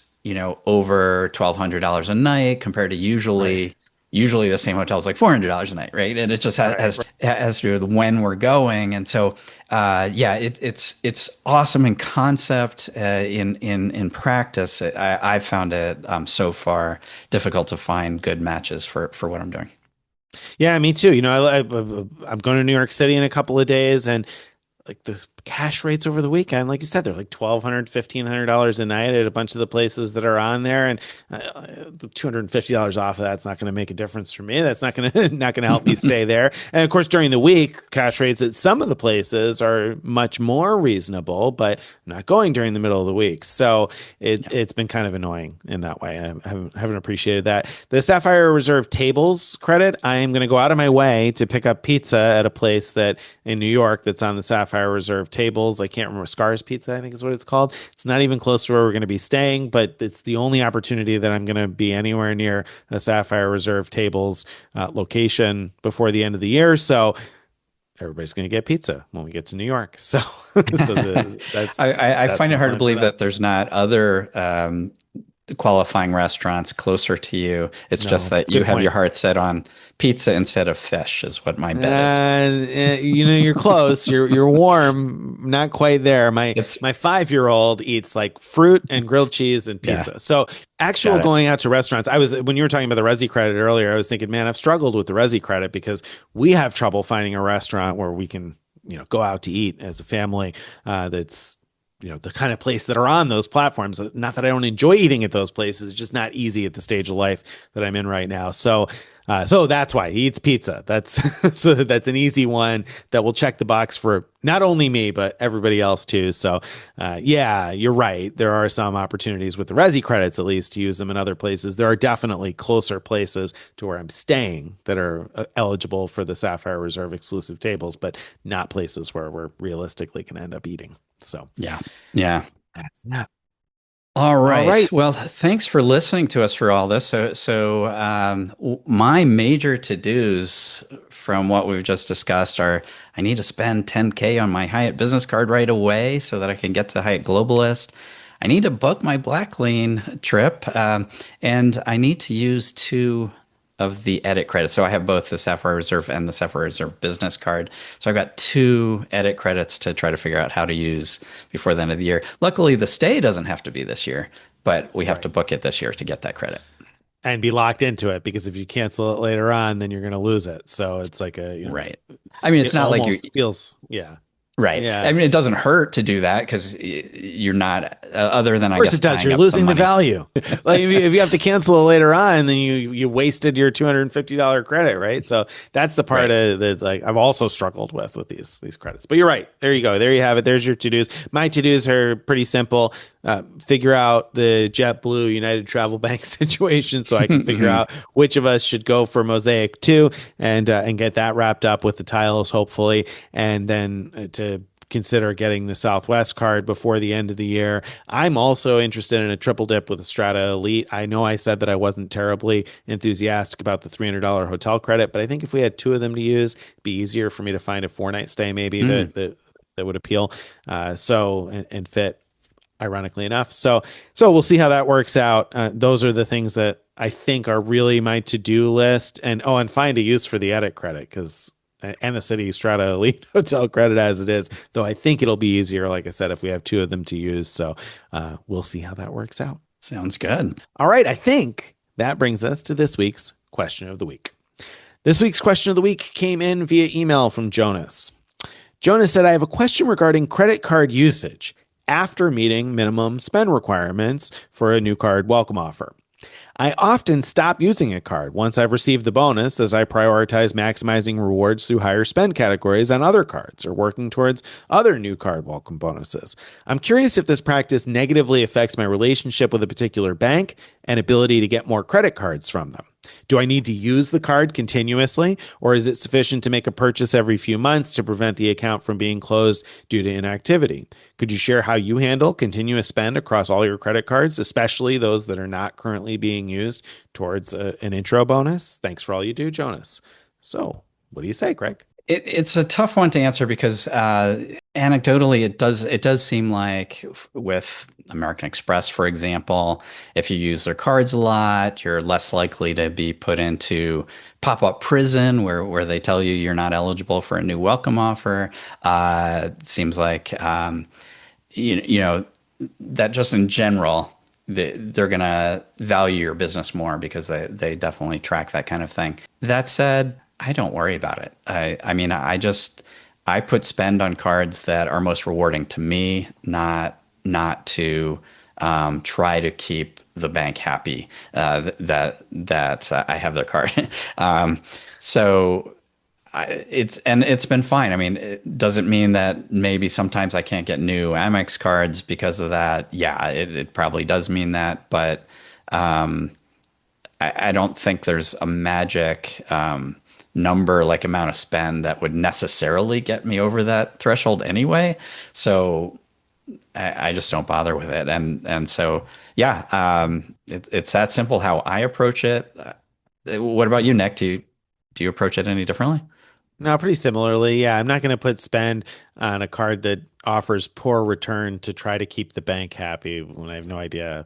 over $1,200 a night compared to Right. usually the same hotel is like $400 a night, right? And it just Right. has to do with when we're going. And so yeah, it's awesome in concept. In practice, I found it so far difficult to find good matches for what I'm doing. Yeah, me too. I'm going to New York City in a couple of days, and like the cash rates over the weekend, like you said, they're like $1,200, $1,500 a night at a bunch of the places that are on there, and the $250 off of that's not going to make a difference for me. That's not going to not going to help me stay there. And of course, during the week, cash rates at some of the places are much more reasonable, but I'm not going during the middle of the week, so Yeah. it's been kind of annoying in that way. I haven't appreciated that. The Sapphire Reserve tables credit, I am going to go out of my way to pick up pizza at a place that in New York that's on the Sapphire Reserve tables. I can't remember, Scars Pizza, I think is what it's called. It's not even close to where we're going to be staying, but it's the only opportunity that I'm going to be anywhere near a Sapphire Reserve tables location before the end of the year. So everybody's going to get pizza when we get to New York. So, so I that's find it my hard to plan for believe that. that there's not other qualifying restaurants closer to you. It's just No, that you good have your point. heart set on pizza instead of fish, is what my bet is. You're close. You're warm, not quite there. My It's my 5-year-old eats like fruit and grilled cheese and yeah, pizza. So actual got it. going out to restaurants, I was when you were talking about the Resi credit earlier, I was thinking, man, I've struggled with the Resi credit because we have trouble finding a restaurant where we can go out to eat as a family that's the kind of place that are on those platforms. Not that I don't enjoy eating at those places, it's just not easy at the stage of life that I'm in right now. So that's why he eats pizza. That's so that's an easy one that will check the box for not only me but everybody else too. So yeah, you're right. There are some opportunities with the Resi credits, at least, to use them in other places. There are definitely closer places to where I'm staying that are eligible for the Sapphire Reserve exclusive tables, but not places where we're realistically can end up eating. So Yeah. Yeah. that's that. All All right. right. Well, thanks for listening to us for all this. My major to-dos from what we've just discussed are I need to spend 10K on my Hyatt business card right away so that I can get to Hyatt Globalist. I need to book my Blacklean trip, and I need to use two of the edit credits. So I have both the Sapphire Reserve and the Sapphire Reserve business card. So I've got two edit credits to try to figure out how to use before the end of the year. Luckily, the stay doesn't have to be this year, but we have to Right. book it this year to get that credit. And be locked into it, because if you cancel it later on, then you're going to lose it. So it's like Right. I mean, it's it not like you almost feels, yeah. right. Yeah. I mean, it doesn't hurt to do that because you're not, other than Of I course guess it does. tying You're up some losing the money. value. Like if you have to cancel it later on, then you wasted your $250 credit, right? So that's the part Right. of that, like, I've also struggled with these credits. But you're right. There you go. There you have it. There's your to-dos. My to-dos are pretty simple. Figure out the JetBlue United Travel Bank situation so I can figure out which of us should go for Mosaic 2 and get that wrapped up with the tiles, hopefully, and then to consider getting the Southwest card before the end of the year. I'm also interested in a triple dip with a Strata Elite. I know I said that I wasn't terribly enthusiastic about the $300 hotel credit, but I think if we had two of them to use, it'd be easier for me to find a 4 night stay maybe Mm. that would appeal. And fit, ironically enough. So we'll see how that works out. Those are the things that I think are really my to-do list. And find a use for the edit credit, because and the City Strata Elite Hotel credit as it is, though I think it'll be easier, like I said, if we have two of them to use. So we'll see how that works out. Sounds good. All right. I think that brings us to this week's question of the week. This week's question of the week came in via email from Jonas. Jonas said, I have a question regarding credit card usage after meeting minimum spend requirements for a new card welcome offer. I often stop using a card once I've received the bonus, as I prioritize maximizing rewards through higher spend categories on other cards or working towards other new card welcome bonuses. I'm curious if this practice negatively affects my relationship with a particular bank and ability to get more credit cards from them. Do I need to use the card continuously, or is it sufficient to make a purchase every few months to prevent the account from being closed due to inactivity? Could you share how you handle continuous spend across all your credit cards, especially those that are not currently being used towards an intro bonus? Thanks for all you do, Jonas. So, what do you say, Craig? It's a tough one to answer because anecdotally, it does seem like with American Express, for example, if you use their cards a lot, you're less likely to be put into pop-up prison where they tell you you're not eligible for a new welcome offer. It seems like you know that just in general, they're going to value your business more because they definitely track that kind of thing. That said, I don't worry about it. I mean, I put spend on cards that are most rewarding to me, not to try to keep the bank happy that I have their card. So it's been fine. I mean, it doesn't mean that maybe sometimes I can't get new Amex cards because of that. Yeah, it probably does mean that, but I don't think there's a magic number, like amount of spend, that would necessarily get me over that threshold anyway. So I just don't bother with it. And so, yeah, it's that simple how I approach it. What about you, Nick? Do you approach it any differently? No, pretty similarly. Yeah, I'm not going to put spend on a card that offers poor return to try to keep the bank happy when I have no idea,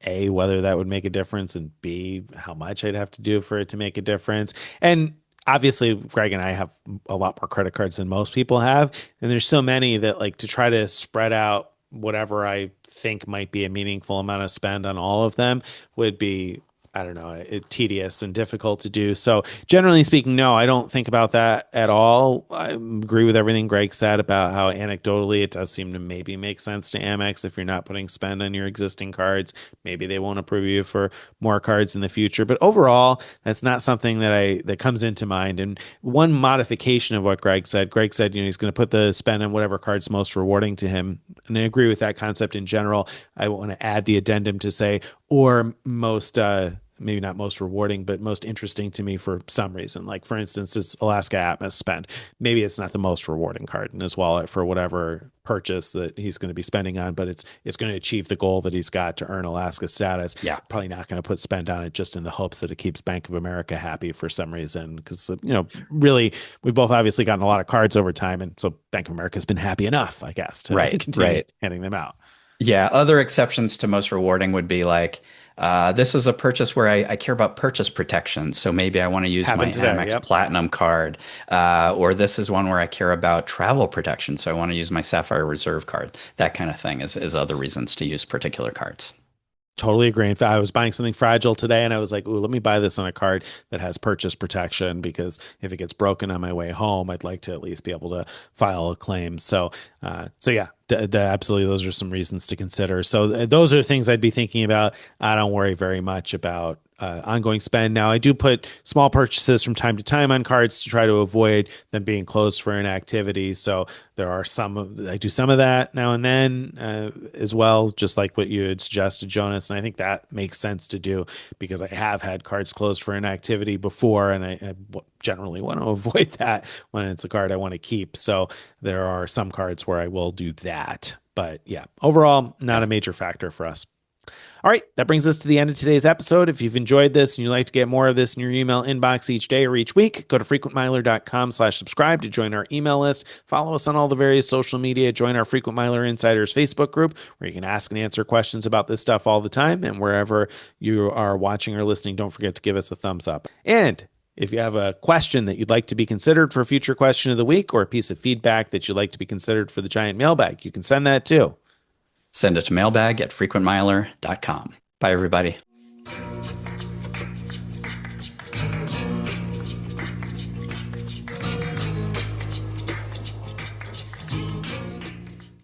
A, whether that would make a difference, and B, how much I'd have to do for it to make a difference. And obviously, Greg and I have a lot more credit cards than most people have. And there's so many that, like, to try to spread out whatever I think might be a meaningful amount of spend on all of them would be I don't know, tedious and difficult to do. So generally speaking, no, I don't think about that at all. I agree with everything Greg said about how anecdotally it does seem to maybe make sense to Amex if you're not putting spend on your existing cards. Maybe they won't approve you for more cards in the future. But overall, that's not something that comes into mind. And one modification of what Greg said, he's going to put the spend on whatever card's most rewarding to him. And I agree with that concept in general. I want to add the addendum to say, or most maybe not most rewarding, but most interesting to me for some reason. Like for instance, this Alaska Atmos spend. Maybe it's not the most rewarding card in his wallet for whatever purchase that he's going to be spending on, but it's going to achieve the goal that he's got to earn Alaska status. Yeah. Probably not going to put spend on it just in the hopes that it keeps Bank of America happy for some reason. Because really, we've both obviously gotten a lot of cards over time, and so Bank of America has been happy enough, I guess, to continue handing them out. Yeah, other exceptions to most rewarding would be like, this is a purchase where I care about purchase protection. So maybe I want to use my Happened today, Amex yep. Platinum card. Or this is one where I care about travel protection. So I want to use my Sapphire Reserve card. That kind of thing is other reasons to use particular cards. Totally agree. In fact, I was buying something fragile today and I was like, ooh, let me buy this on a card that has purchase protection because if it gets broken on my way home, I'd like to at least be able to file a claim. So yeah, absolutely. Those are some reasons to consider. So those are things I'd be thinking about. I don't worry very much about ongoing spend. Now, I do put small purchases from time to time on cards to try to avoid them being closed for inactivity. So there are I do some of that now and then as well, just like what you had suggested, Jonas. And I think that makes sense to do because I have had cards closed for inactivity before, and I generally want to avoid that when it's a card I want to keep. So there are some cards where I will do that. But yeah, overall, not a major factor for us. All right, that brings us to the end of today's episode. If you've enjoyed this and you'd like to get more of this in your email inbox each day or each week, go to frequentmiler.com/subscribe to join our email list. Follow us on all the various social media. Join our Frequent Miler Insiders Facebook group where you can ask and answer questions about this stuff all the time. And wherever you are watching or listening, don't forget to give us a thumbs up. And if you have a question that you'd like to be considered for a future question of the week or a piece of feedback that you'd like to be considered for the giant mailbag, you can send that too. Send it to mailbag@frequentmiler.com. Bye, everybody.